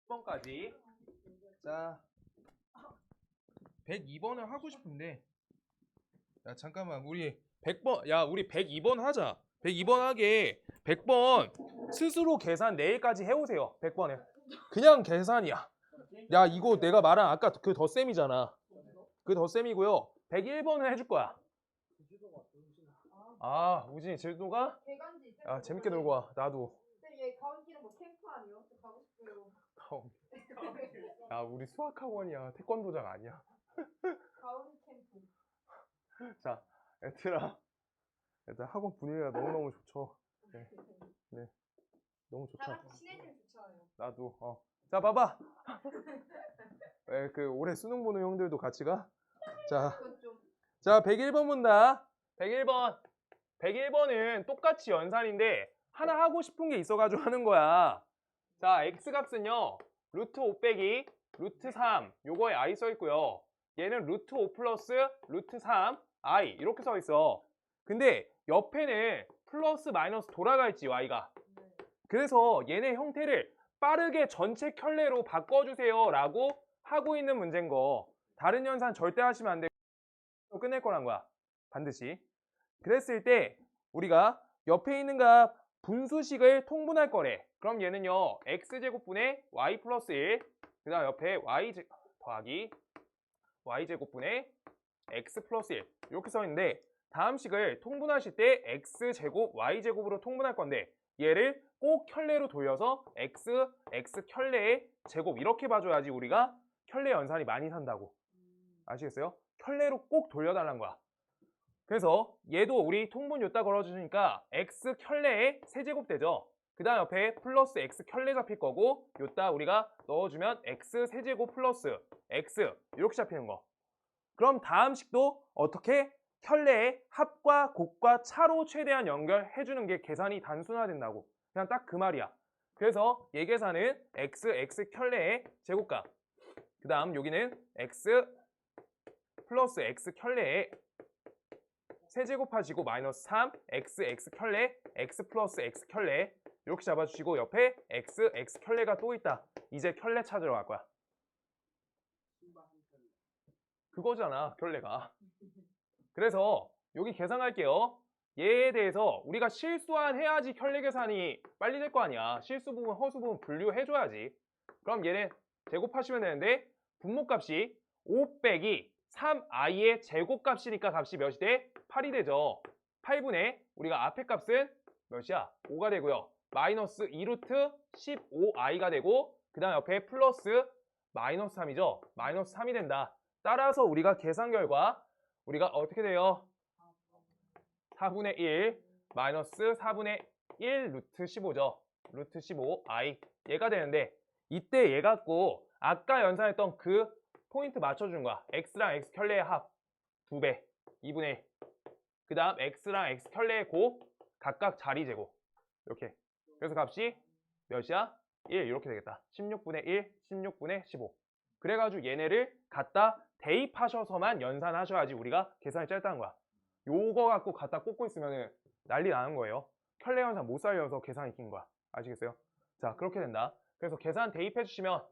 10번까지. 자, 102번을 하고 싶은데. 야, 잠깐만. 우리 100번. 야, 우리 102번 하자. 102번 하게 100번 스스로 계산 내일까지 해오세요. 100번을. 그냥 계산이야. 야, 이거 내가 말한 아까 그 덧셈이잖아. 그 덧셈이고요. 101번을 해줄 거야. 아, 우진이 제주도가? 개간지. 야, 재밌게 놀고 와. 나도. 근데 얘 가운데는 뭐 캠프 아니요? 가고 싶어요. 야, 우리 수학학원이야. 태권도장 아니야. 가운 캠프. 자, 얘들아. 일단 학원 분위기가 너무너무 좋죠. 네. 너무 좋다. 다 같이 친해지면 좋잖아요. 나도. 자, 봐봐. 왜 그 올해 수능 보는 형들도 같이 가? 자, 그건 좀. 자, 101번 본다. 101번. 101번은 똑같이 연산인데 하나 하고 싶은 게 있어가지고 하는 거야. 자, x값은요. 루트 5 빼기 루트 3 요거에 i 써 있고요. 얘는 루트 5 플러스 루트 3 i 이렇게 써 있어. 근데 옆에는 플러스 마이너스 돌아가 있지 y가. 그래서 얘네 형태를 빠르게 전체 켤레로 바꿔주세요 라고 하고 있는 문제인 거. 다른 연산 절대 하시면 안 돼. 끝낼 거란 거야. 반드시. 그랬을 때 우리가 옆에 있는 값 분수식을 통분할 거래. 그럼 얘는요. x제곱분의 y 플러스 1. 그 다음 옆에 y 더하기 y제곱분의 x 플러스 1. 이렇게 써 있는데 다음 식을 통분하실 때 x제곱 y제곱으로 통분할 건데 얘를 꼭 켤레로 돌려서 x 켤레의 제곱 이렇게 봐줘야지 우리가 켤레 연산이 많이 산다고. 아시겠어요? 켤레로 꼭 돌려달라는 거야. 그래서 얘도 우리 통분 요따 걸어주니까 x 켤레의 세제곱 되죠. 그 다음 옆에 플러스 x 켤레 잡힐 거고 요따 우리가 넣어주면 x 세제곱 플러스 x 이렇게 잡히는 거. 그럼 다음 식도 어떻게? 켤레의 합과 곱과 차로 최대한 연결해주는 게 계산이 단순화된다고. 그냥 딱 그 말이야. 그래서 얘 계산은 x 켤레의 제곱값. 그 다음 여기는 x 플러스 x 켤레의 세제곱하시고 마이너스 3 x 켤레 x 플러스 x 켤레 이렇게 잡아주시고 옆에 x 켤레가 또 있다. 이제 켤레 찾으러 갈 거야. 그거잖아 켤레가. 그래서 여기 계산할게요. 얘에 대해서 우리가 실수한 해야지 켤레 계산이 빨리 될 거 아니야. 실수 부분 허수 부분 분류해줘야지. 그럼 얘는 제곱하시면 되는데 분모값이 5 빼기 3i의 제곱값이니까 값이 몇이 돼? 8이 되죠. 8분의 우리가 앞에 값은 몇이야? 5가 되고요. 마이너스 2루트 15i가 되고 그 다음 옆에 플러스 마이너스 3이죠. 마이너스 3이 된다. 따라서 우리가 계산 결과 우리가 어떻게 돼요? 4분의 1 마이너스 4분의 1 루트 15죠. 루트 15i 얘가 되는데 이때 얘 갖고 아까 연산했던 그 포인트 맞춰준 거야. x랑 x 켤레의 합 2배 2분의 1. 그 다음 x랑 x 켤레의 곱 각각 자리 제곱 이렇게. 그래서 값이 몇이야? 1 이렇게 되겠다. 16분의 1 16분의 15. 그래가지고 얘네를 갖다 대입하셔서만 연산하셔야지 우리가 계산이 짧다는 거야. 요거 갖고 갖다 꽂고 있으면 난리 나는 거예요. 켤레 연산 못 살려서 계산이 낀 거야. 아시겠어요? 자, 그렇게 된다. 그래서 계산 대입해 주시면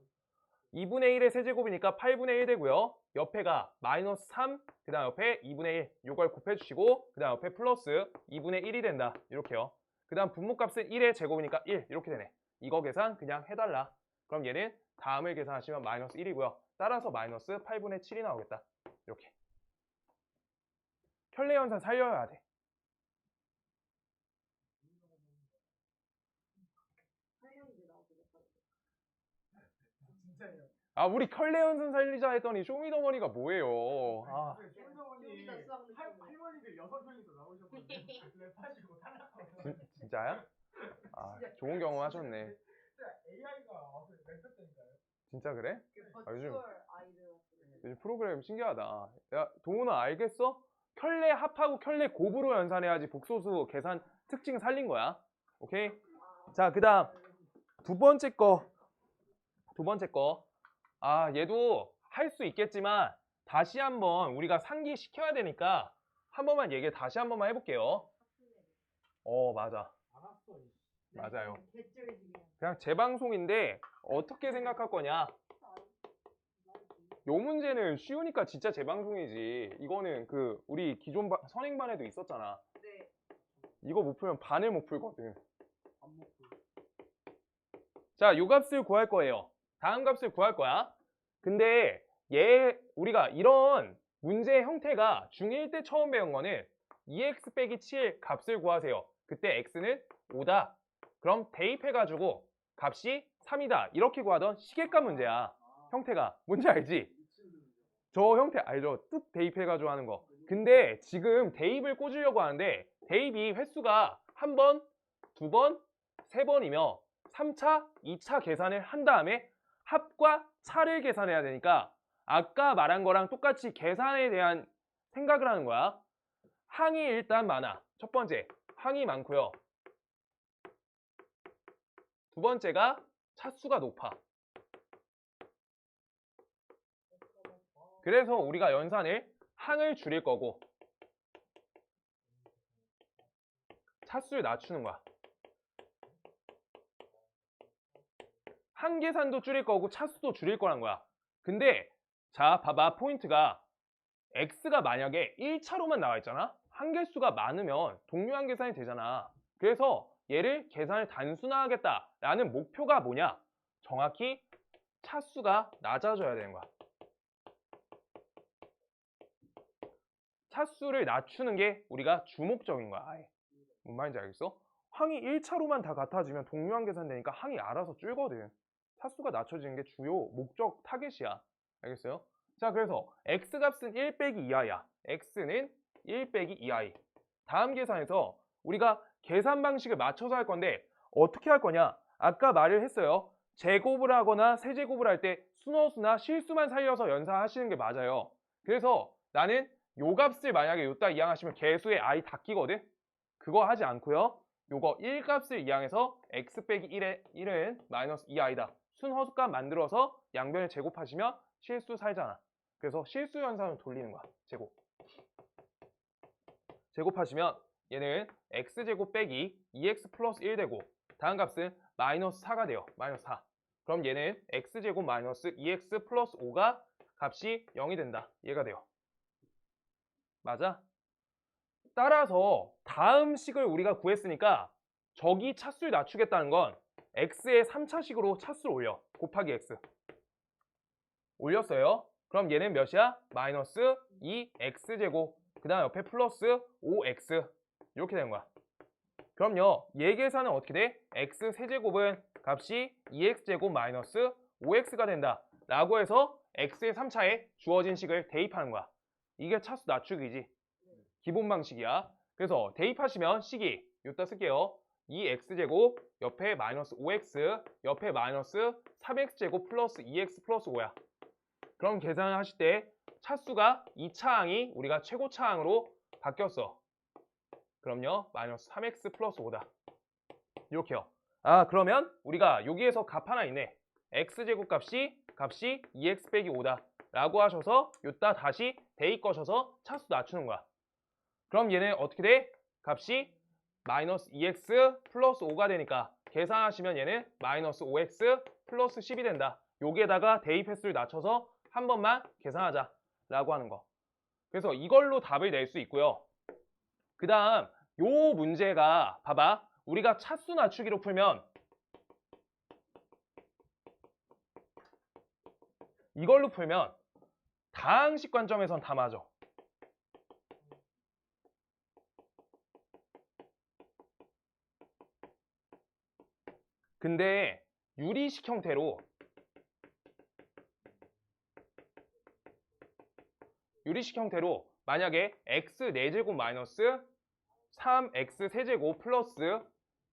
2분의 1의 세제곱이니까 8분의 1 되고요. 옆에가 마이너스 3, 그 다음 옆에 2분의 1 요걸 곱해주시고 그 다음 옆에 플러스 2분의 1이 된다. 이렇게요. 그 다음 분모값은 1의 제곱이니까 1 이렇게 되네. 이거 계산 그냥 해달라. 그럼 얘는 다음을 계산하시면 마이너스 1이고요. 따라서 마이너스 8분의 7이 나오겠다. 이렇게. 켤레 연산 살려야 돼. 진짜예요. 아, 우리 켤레 연산 살리자 했더니 쇼미더머니가 뭐예요. 아, 할머니들 6명이서 나오셨거든요. 랩하시고 탈락하고. 진짜야? 아, 좋은 경험 하셨네. 진짜 AI가 와서 랩했다니까요. 진짜 그래? 요즘- 버추얼 아이들. 요즘 프로그램 신기하다. 야, 동훈아 알겠어? 켤레 합하고 켤레 곱으로 연산해야지 복소수 계산 특징 살린 거야. 오케이? 자, 그 다음 두 번째 거. 아, 얘도 할 수 있겠지만 다시 한번 우리가 상기시켜야 되니까 한 번만 얘기 다시 한 번만 해볼게요. 맞아. 알았어. 맞아요. 개쩔지 그냥. 그냥 재방송인데 어떻게 생각할 거냐? 요 문제는 쉬우니까 진짜 재방송이지. 이거는 그 우리 기존 선행반에도 있었잖아. 네. 이거 못 풀면 반을 못 풀거든. 안 먹고. 자, 요 값을 구할 거예요. 다음 값을 구할 거야. 근데 우리가 이런 문제의 형태가 중1 때 처음 배운 거는 2x 빼기 7 값을 구하세요. 그때 x는 5다. 그럼 대입해가지고 값이 3이다. 이렇게 구하던 시계값 문제야. 형태가. 뭔지 알지? 저 형태 알죠? 뚝 대입해가지고 하는 거. 근데 지금 대입을 꽂으려고 하는데 대입이 횟수가 한 번, 두 번, 세 번이며 3차, 2차 계산을 한 다음에 합과 차를 계산해야 되니까 아까 말한 거랑 똑같이 계산에 대한 생각을 하는 거야. 항이 일단 많아. 첫 번째, 항이 많고요. 두 번째가 차수가 높아. 그래서 우리가 연산을 항을 줄일 거고 차수를 낮추는 거야. 항 계산도 줄일 거고 차수도 줄일 거란 거야. 근데 자 봐봐, 포인트가 x가 만약에 1차로만 나와 있잖아. 한계수가 많으면 동류한 계산이 되잖아. 그래서 얘를 계산을 단순화하겠다라는 목표가 뭐냐? 정확히 차수가 낮아져야 되는 거야. 차수를 낮추는 게 우리가 주목적인 거야. 아예. 뭔 말인지 알겠어? 항이 1차로만 다 같아지면 동류한 계산 되니까 항이 알아서 줄거든. 차수가 낮춰지는 게 주요 목적 타겟이야. 알겠어요? 자, 그래서 x값은 1 빼기 2i야. x는 1 빼기 2i. 다음 계산에서 우리가 계산 방식을 맞춰서 할 건데 어떻게 할 거냐? 아까 말을 했어요. 제곱을 하거나 세제곱을 할 때 순허수나 실수만 살려서 연산하시는 게 맞아요. 그래서 나는 요 값을 만약에 요따 이항하시면 개수에 i 다 끼거든? 그거 하지 않고요. 요거 1값을 이항해서 x 빼기 1은 마이너스 2i다. 순허수값 만들어서 양변을 제곱하시면 실수 살잖아. 그래서 실수 연산을 돌리는 거야. 제곱하시면 얘는 x제곱 빼기 2x 플러스 1 되고 다음 값은 마이너스 4가 돼요. 마이너스 4. 그럼 얘는 x제곱 마이너스 2x 플러스 5가 값이 0이 된다. 얘가 돼요. 맞아? 따라서 다음 식을 우리가 구했으니까 저기 차수를 낮추겠다는 건 x의 3차식으로 차수를 올려. 곱하기 x. 올렸어요. 그럼 얘는 몇이야? 마이너스 2x제곱. 그 다음 옆에 플러스 5x. 이렇게 되는 거야. 그럼요. 얘 계산은 어떻게 돼? x 세제곱은 값이 2x제곱 마이너스 5x가 된다. 라고 해서 x의 3차에 주어진 식을 대입하는 거야. 이게 차수 낮추기지. 기본 방식이야. 그래서 대입하시면 식이 이따 쓸게요. 2x제곱 옆에 마이너스 5x 옆에 마이너스 3x제곱 플러스 2x 플러스 5야. 그럼 계산을 하실 때 차수가 2차항이 우리가 최고차항으로 바뀌었어. 그럼요. 마이너스 3x 플러스 5다. 이렇게요. 아, 그러면 우리가 여기에서 값 하나 있네. x제곱 값이 2x 빼기 5다. 라고 하셔서 요따 다시 대입 거셔서 차수 낮추는 거야. 그럼 얘는 어떻게 돼? 값이 마이너스 2x 플러스 5가 되니까 계산하시면 얘는 마이너스 5x 플러스 10이 된다. 여기에다가 대입 횟수를 낮춰서 한 번만 계산하자 라고 하는 거. 그래서 이걸로 답을 낼 수 있고요. 그 다음 요 문제가 봐봐. 우리가 차수 낮추기로 풀면 이걸로 풀면 다항식 관점에선 다 맞아. 근데 유리식 형태로 만약에 x 4제곱 마이너스 3x 세제곱 플러스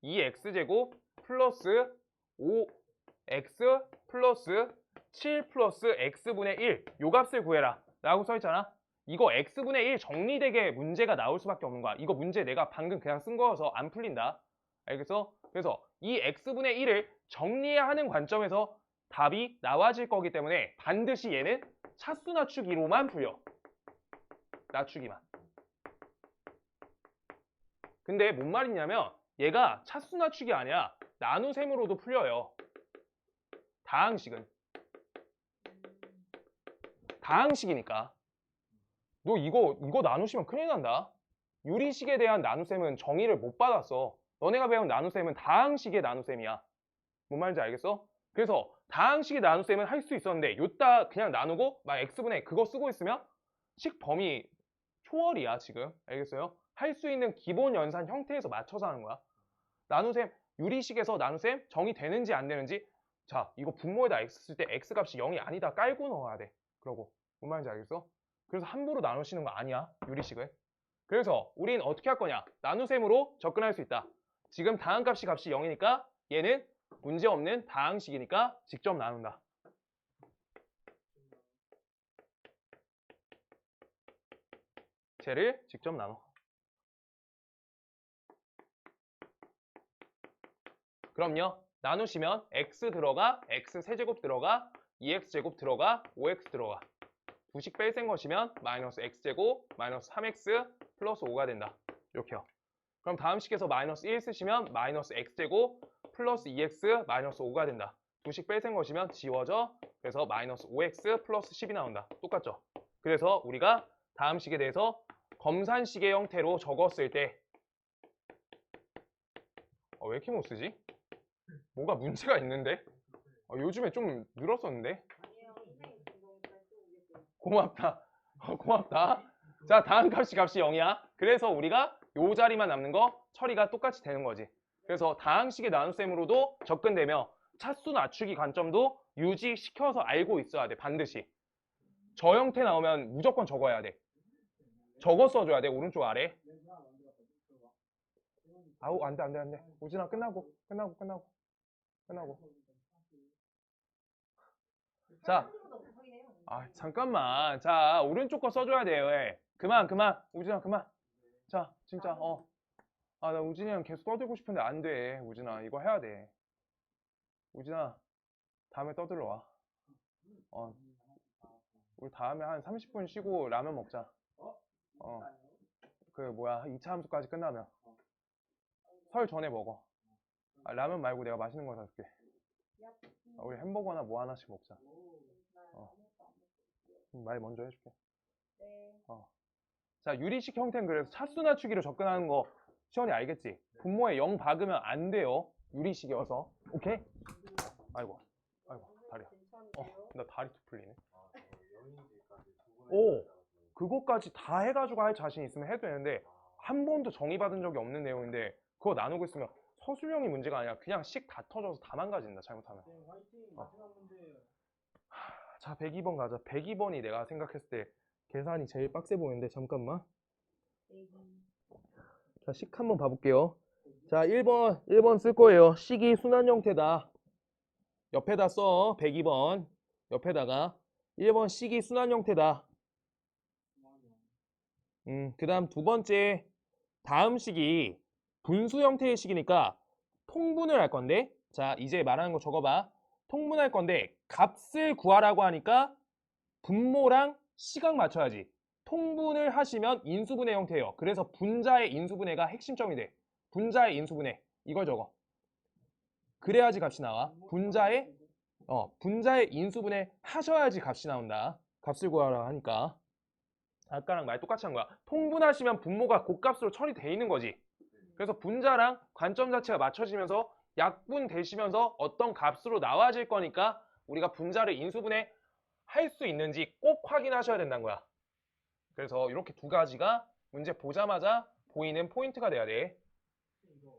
2x제곱 플러스 5x 플러스 7 플러스 x분의 1 요 값을 구해라 라고 써있잖아. 이거 x분의 1 정리되게 문제가 나올 수밖에 없는 거야. 이거 문제 내가 방금 그냥 쓴 거여서 안 풀린다. 알겠어? 그래서 이 x분의 1을 정리하는 관점에서 답이 나와질 거기 때문에 반드시 얘는 차수 낮추기로만 풀려. 낮추기만. 근데 뭔 말이냐면 얘가 차수 낮추기 아니야. 나눗셈으로도 풀려요. 다항식은. 다항식이니까. 너 이거 나누시면 큰일 난다. 유리식에 대한 나눗셈은 정의를 못 받았어. 너네가 배운 나눗셈은 다항식의 나눗셈이야. 뭔 말인지 알겠어? 그래서 다항식의 나눗셈은 할 수 있었는데 요따 그냥 나누고 막 x분의 그거 쓰고 있으면 식 범위 초월이야 지금. 알겠어요? 할 수 있는 기본 연산 형태에서 맞춰서 하는 거야. 나눗셈 유리식에서 나눗셈 정의되는지 안 되는지 자 이거 분모에다 x 쓸 때 x 값이 0이 아니다 깔고 넣어야 돼. 그러고 뭔 말인지 알겠어? 그래서 함부로 나누시는 거 아니야 유리식을. 그래서 우린 어떻게 할 거냐? 나눗셈으로 접근할 수 있다. 지금 다항값이 0이니까 얘는 문제없는 다항식이니까 직접 나눈다. 쟤를 직접 나눠. 그럼요. 나누시면 x 들어가, x 세제곱 들어가, 2x제곱 들어가, 5x 들어가. 두식 뺄셈 것이면 마이너스 x제곱, 마이너스 3x 플러스 5가 된다. 이렇게요. 그럼 다음 식에서 마이너스 1 쓰시면 마이너스 x제곱 플러스 2x 마이너스 5가 된다. 두식 뺄셈 것이면 지워져. 그래서 마이너스 5x 플러스 10이 나온다. 똑같죠? 그래서 우리가 다음 식에 대해서 검산식의 형태로 적었을 때 왜 이렇게 못 쓰지? 뭐가 문제가 있는데? 요즘에 좀 늘었었는데? 아니에요. 선생님 그거 잘 쓰고 계세요. 고맙다. 고맙다. 자, 다음 값이 0이야. 그래서 우리가 요 자리만 남는 거 처리가 똑같이 되는 거지. 그래서 다항식의 나눗셈으로도 접근되며 차수 낮추기 관점도 유지시켜서 알고 있어야 돼. 반드시. 저 형태 나오면 무조건 적어야 돼. 적어 써줘야 돼. 오른쪽 아래. 아우 안 돼. 우진아 끝나고. 자, 잠깐만. 자, 오른쪽 거 써줘야 돼요. 예. 그만. 우진아 그만. 자, 진짜 나 우진이랑 계속 떠들고 싶은데 안 돼. 우진아 이거 해야 돼. 우진아 다음에 떠들러 와. 우리 다음에 한 30분 쉬고 라면 먹자. 그 뭐야 2차 함수까지 끝나면 설 전에 먹어. 라면 말고 내가 맛있는 거 사줄게. 우리 햄버거나 뭐 하나씩 먹자. 말 먼저 해줄게. 자, 유리식 형태는 그래서 차수 낮추기로 접근하는 거 시원이 알겠지? 분모에 0 박으면 안 돼요. 유리식이어서. 오케이? 아이고 다리야. 나 다리 툭 풀리네. 오, 그거까지 다 해가지고 할 자신 있으면 해도 되는데 한 번도 정의받은 적이 없는 내용인데 그거 나누고 있으면 서술형이 문제가 아니라 그냥 식 다 터져서 다 망가진다 잘못하면. 자 102번 가자. 102번이 내가 생각했을 때 계산이 제일 빡세 보이는데 잠깐만. 자 식 한번 봐볼게요. 자 1번 쓸 거예요. 식이 순환 형태다. 옆에다 써. 102번 옆에다가 1번 식이 순환 형태다. 그 다음 두 번째 다음 식이 분수 형태의 식이니까 통분을 할 건데 자 이제 말하는 거 적어봐. 통분할 건데 값을 구하라고 하니까 분모랑 시각 맞춰야지. 통분을 하시면 인수분해 형태예요. 그래서 분자의 인수분해가 핵심점이 돼. 분자의 인수분해 이걸 적어. 그래야지 값이 나와. 분자의 인수분해 하셔야지 값이 나온다. 값을 구하라고 하니까 아까랑 말 똑같이 한 거야. 통분하시면 분모가 곱값으로 처리돼 있는 거지. 그래서 분자랑 관점 자체가 맞춰지면서 약분되시면서 어떤 값으로 나와질 거니까 우리가 분자를 인수분해 할 수 있는지 꼭 확인하셔야 된다는 거야. 그래서 이렇게 두 가지가 문제 보자마자 보이는 포인트가 돼야 돼. 이거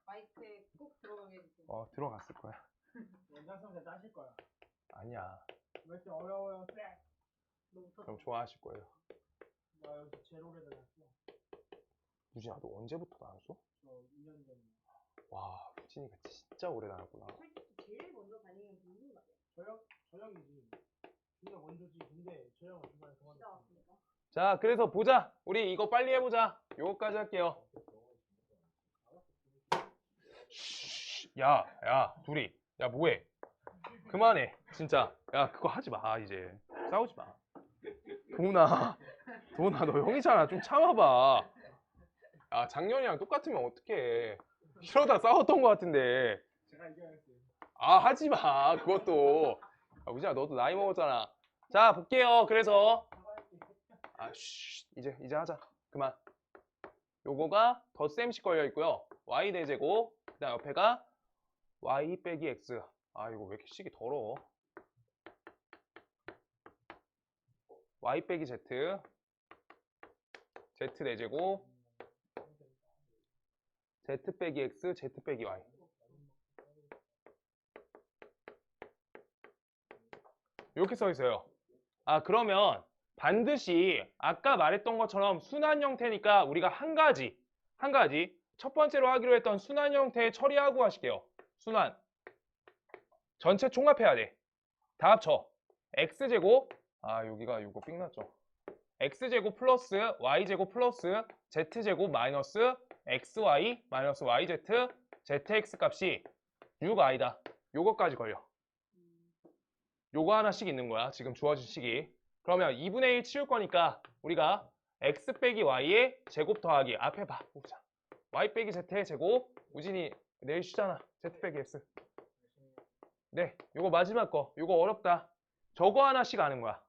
마이크에 꼭 들어가게 해주세요. 들어갔을 거야. 연장선생 따실 거야. 아니야. 왜 이렇게 어려워요? 그럼 좋아하실 거예요. 나 여기 제로를 달았어. 우진아 너 언제부터 나왔어? 저 2년 전에. 와 우진이가 진짜 오래 다녔구나. 솔직히 제일 먼저 다니는 게 무슨 말이야? 저형이지. 준이가 먼저지. 근데 저 형은 중간에 진짜 그만뒀어. 왔습니까? 자 그래서 보자. 우리 이거 빨리 해보자. 요거까지 할게요. 야 둘이 야 뭐해? 그만해 진짜. 야 그거 하지 마 이제. 싸우지 마. 도훈아, 너 형이잖아. 좀 참아봐. 아, 작년이랑 똑같으면 어떡해. 이러다 싸웠던 것 같은데. 제가 이겨야지. 아, 하지 마. 그것도. 아, 우진아, 너도 나이 먹었잖아. 자, 볼게요. 그래서 아, 이제 하자. 그만. 요거가 덧셈식 걸려 있고요. y 대제곱. 그다음 옆에가 y 빼기 x. 아, 이거 왜 이렇게 식이 더러워? y 빼기 z. z 대제곱. z 빼기 x, z 빼기 y. 이렇게 써 있어요. 아, 그러면 반드시 아까 말했던 것처럼 순환 형태니까 우리가 한 가지 첫 번째로 하기로 했던 순환 형태 처리하고 하실게요. 순환 전체 총합해야 돼. 다 합쳐. x제곱, 아 여기가 이거 삑났죠. x제곱 플러스 y제곱 플러스 z제곱 마이너스 xy 마이너스 yz zx 값이 6i다. 요거까지 걸려. 요거 하나씩 있는 거야. 지금 주어진 식이. 그러면 2분의 1 치울 거니까 우리가 x 빼기 y의 제곱 더하기 앞에 봐 보자. y 빼기 z의 제곱. 우진이 내일 쉬잖아. z 빼기 x. 네, 요거 마지막 거. 요거 어렵다. 저거 하나씩 아는 거야.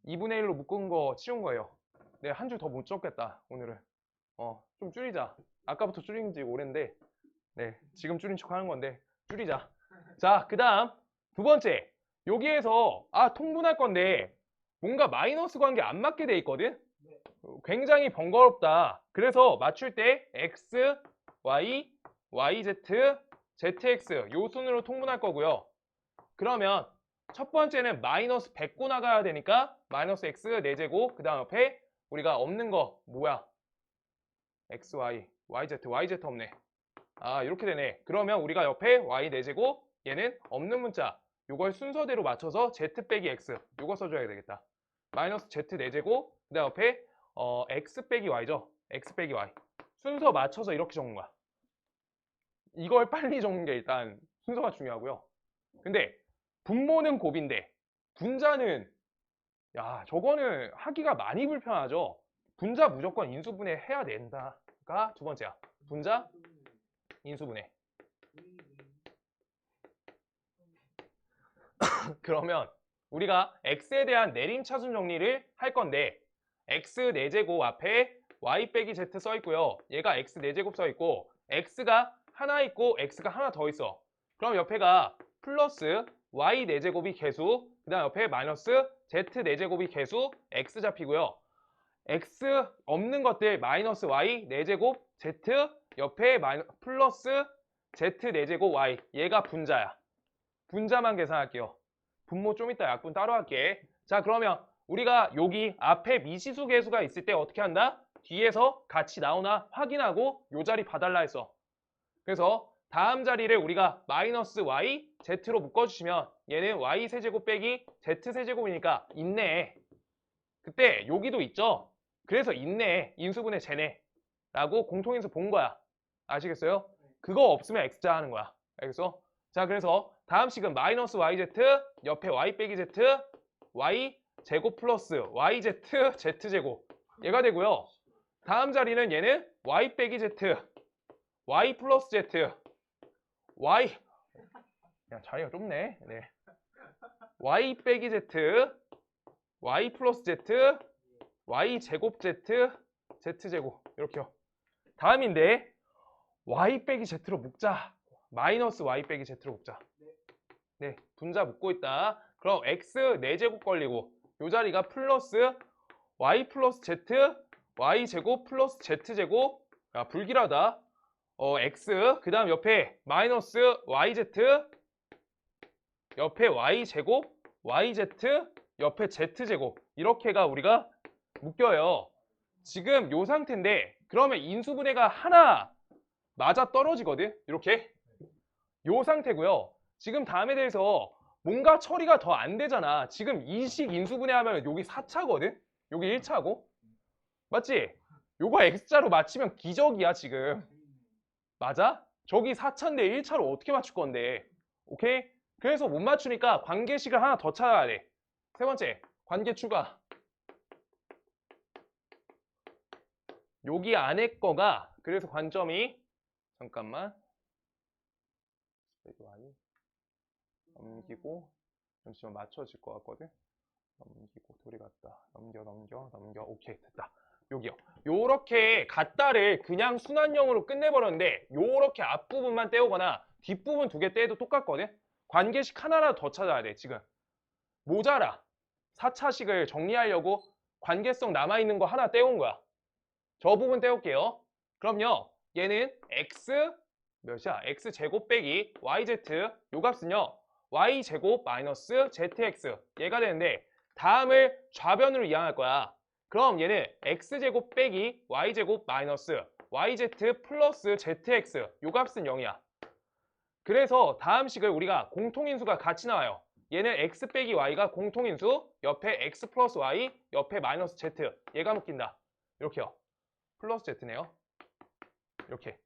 2분의 1로 묶은 거 치운 거예요. 네, 한 줄 더 못 적겠다 오늘은. 좀 줄이자. 아까부터 줄인 지 오랜데 네, 지금 줄인 척 하는 건데 줄이자. 자, 그 다음 두 번째, 여기에서 통분할 건데 뭔가 마이너스 관계 안 맞게 돼 있거든. 굉장히 번거롭다. 그래서 맞출 때 x, y, yz, zx 요 순으로 통분할 거고요. 그러면 첫 번째는 마이너스 100고 나가야 되니까 마이너스 x 4제곱, 그 다음 옆에 우리가 없는 거 뭐야? x, y, yz, yz 없네. 아, 이렇게 되네. 그러면 우리가 옆에 y 4제곱, 얘는 없는 문자. 요걸 순서대로 맞춰서 z 빼기 x 요거 써줘야 되겠다. 마이너스 z 4제곱, 그 다음 옆에 x 빼기 y죠. x 빼기 y 순서 맞춰서 이렇게 적는 거야. 이걸 빨리 적는 게 일단 순서가 중요하고요. 근데 분모는 곱인데 분자는 저거는 하기가 많이 불편하죠. 분자 무조건 인수분해 해야 된다가 두 번째야. 분자 인수분해. 그러면 우리가 x에 대한 내림차순 정리를 할 건데 x 4제곱 앞에 y 빼기 z 써 있고요. 얘가 x 4제곱 써 있고 x가 하나 있고 x가 하나 더 있어. 그럼 옆에가 플러스 y 4제곱이 개수, 그 다음 옆에 마이너스 z 4제곱이 개수, x 잡히고요. x 없는 것들 마이너스 y 4제곱 z 옆에 플러스 z 4제곱 y 얘가 분자야. 분자만 계산할게요. 분모 좀 이따 약분 따로 할게. 자, 그러면 우리가 여기 앞에 미시수 계수가 있을 때 어떻게 한다? 뒤에서 같이 나오나 확인하고 요 자리 봐달라 했어. 그래서 다음 자리를 우리가 마이너스 y, z로 묶어주시면 얘는 y 세제곱 빼기 z 세제곱이니까 있네. 그때 여기도 있죠? 그래서 있네. 인수분해 쟤네. 라고 공통인수 본 거야. 아시겠어요? 그거 없으면 x자 하는 거야. 알겠어? 자, 그래서 다음 식은 마이너스 yz 옆에 y 빼기 z y 제곱 플러스 yz z제곱 얘가 되고요. 다음 자리는 얘는 y 빼기 z y 플러스 z y 자리가 좁네. 네. y 빼기 z y 플러스 z y 제곱 z z제곱 이렇게요. 다음인데 y 빼기 z로 묶자. 마이너스 y 빼기 z로 묶자. 네, 분자 묶고 있다. 그럼 x 4제곱 걸리고 요 자리가 플러스 y 플러스 z y 제곱 플러스 z제곱. 야, 불길하다. x 그 다음 옆에 마이너스 yz 옆에 y 제곱 yz 옆에 z제곱 이렇게가 우리가 묶여요. 지금 요 상태인데 그러면 인수분해가 하나 맞아 떨어지거든. 이렇게 요 상태고요. 지금 다음에 대해서 뭔가 처리가 더 안 되잖아. 지금 이 식 인수분해하면 여기 4차거든. 여기 1차고 맞지? 요거 x자로 맞추면 기적이야 지금. 맞아? 저기 4차인데 1차로 어떻게 맞출 건데. 오케이? 그래서 못 맞추니까 관계식을 하나 더 찾아야 돼. 세 번째, 관계 추가. 여기 안에 거가, 그래서 관점이, 잠깐만. 넘기고, 잠시만 맞춰질 것 같거든. 넘기고, 돌이 같다. 넘겨. 오케이, 됐다. 여기요. 요렇게 같다를 그냥 순환형으로 끝내버렸는데, 요렇게 앞부분만 떼오거나, 뒷부분 2개 떼도 똑같거든? 관계식 하나라도 더 찾아야 돼, 지금. 모자라. 4차식을 정리하려고 관계성 남아있는 거 하나 떼온 거야. 저 부분 떼올게요. 그럼요, 얘는 x 몇이야? x제곱 빼기 yz 요 값은요, y제곱 마이너스 zx 얘가 되는데, 다음을 좌변으로 이항할 거야. 그럼 얘는 x제곱 빼기 y제곱 마이너스 yz 플러스 zx 요 값은 0이야. 그래서 다음 식을 우리가 공통인수가 같이 나와요. 얘는 x 빼기 y가 공통인수, 옆에 x 플러스 y, 옆에 마이너스 z 얘가 묶인다. 이렇게요. 플러스 z네요. 이렇게.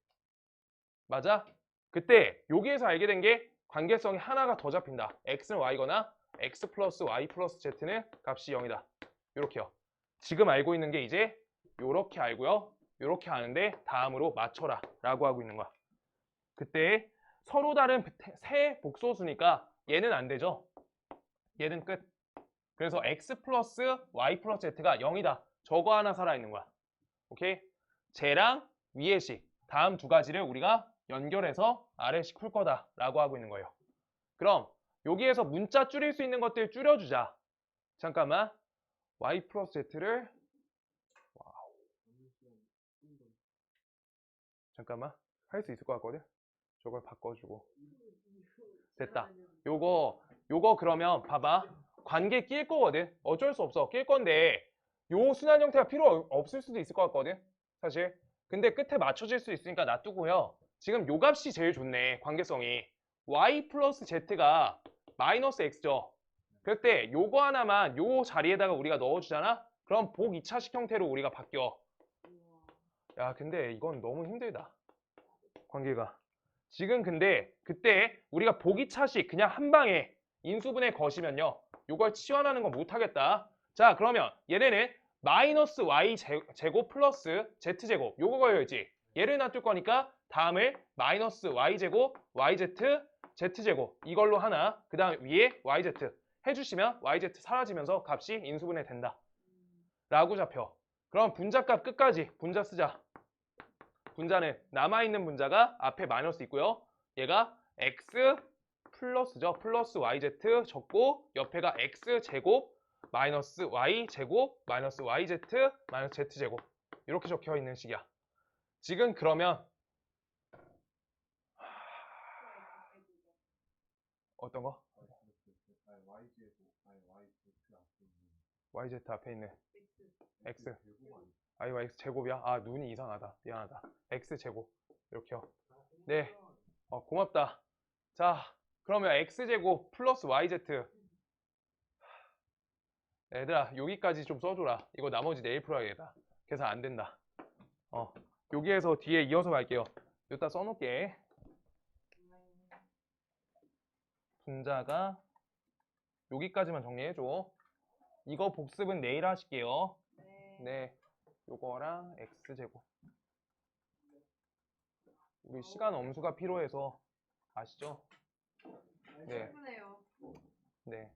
맞아? 그때 여기에서 알게 된 게 관계성이 하나가 더 잡힌다. x는 y거나 x 플러스 y 플러스 z는 값이 0이다. 이렇게요. 지금 알고 있는 게 이제 요렇게 알고요. 요렇게 아는데 다음으로 맞춰라 라고 하고 있는 거야. 그때 서로 다른 세 복소수니까 얘는 안 되죠. 얘는 끝. 그래서 x 플러스 y 플러스 z가 0이다. 저거 하나 살아있는 거야. 오케이? 쟤랑 위의 식, 다음 2가지를 우리가 연결해서 아래식 풀 거다 라고 하고 있는 거예요. 그럼 여기에서 문자 줄일 수 있는 것들 줄여주자. 잠깐만. y 플러스 z를 잠깐만. 할 수 있을 것 같거든? 저걸 바꿔주고. 됐다. 요거 그러면 봐봐. 관계 낄 거거든. 어쩔 수 없어. 낄 건데 요 순환 형태가 필요 없을 수도 있을 것 같거든. 사실. 근데 끝에 맞춰질 수 있으니까 놔두고요. 지금 요 값이 제일 좋네. 관계성이. y 플러스 z가 마이너스 x죠. 그때 요거 하나만 요 자리에다가 우리가 넣어주잖아? 그럼 복 2차식 형태로 우리가 바뀌어. 야, 근데 이건 너무 힘들다. 관계가. 지금 근데 그때 우리가 복 2차식 그냥 한 방에 인수분해 거시면요. 요걸 치환하는 건 못하겠다. 자, 그러면 얘네는 마이너스 y 제곱 플러스 z제곱 요거 걸려있지. 얘를 놔둘 거니까 다음을 마이너스 y 제곱 yz z제곱 이걸로 하나, 그 다음 위에 yz 해주시면 yz 사라지면서 값이 인수분해 된다 라고 잡혀. 그럼 분자값 끝까지 분자 쓰자. 분자는 남아있는 분자가 앞에 마이너스 있고요. 얘가 x 플러스죠. 플러스 yz 적고 옆에가 x제곱 마이너스 y제곱 마이너스 yz 마이너스 z제곱 이렇게 적혀 있는 식이야. 지금 그러면 어떤 거? yz 앞에 있는 x yx 제곱이야? 아, 눈이 이상하다. 미안하다. x제곱 이렇게요. 네, 고맙다. 자, 그러면 x제곱 플러스 yz 얘들아 여기까지 좀 써줘라. 이거 나머지 내일 풀어야겠다. 계산 안 된다. 여기에서 뒤에 이어서 갈게요. 여기다 써놓을게. 분자가 여기까지만 정리해줘. 이거 복습은 내일 하실게요. 네, 요거랑 x제곱. 우리 시간 엄수가 필요해서 아시죠? 네. 충분해요. 네.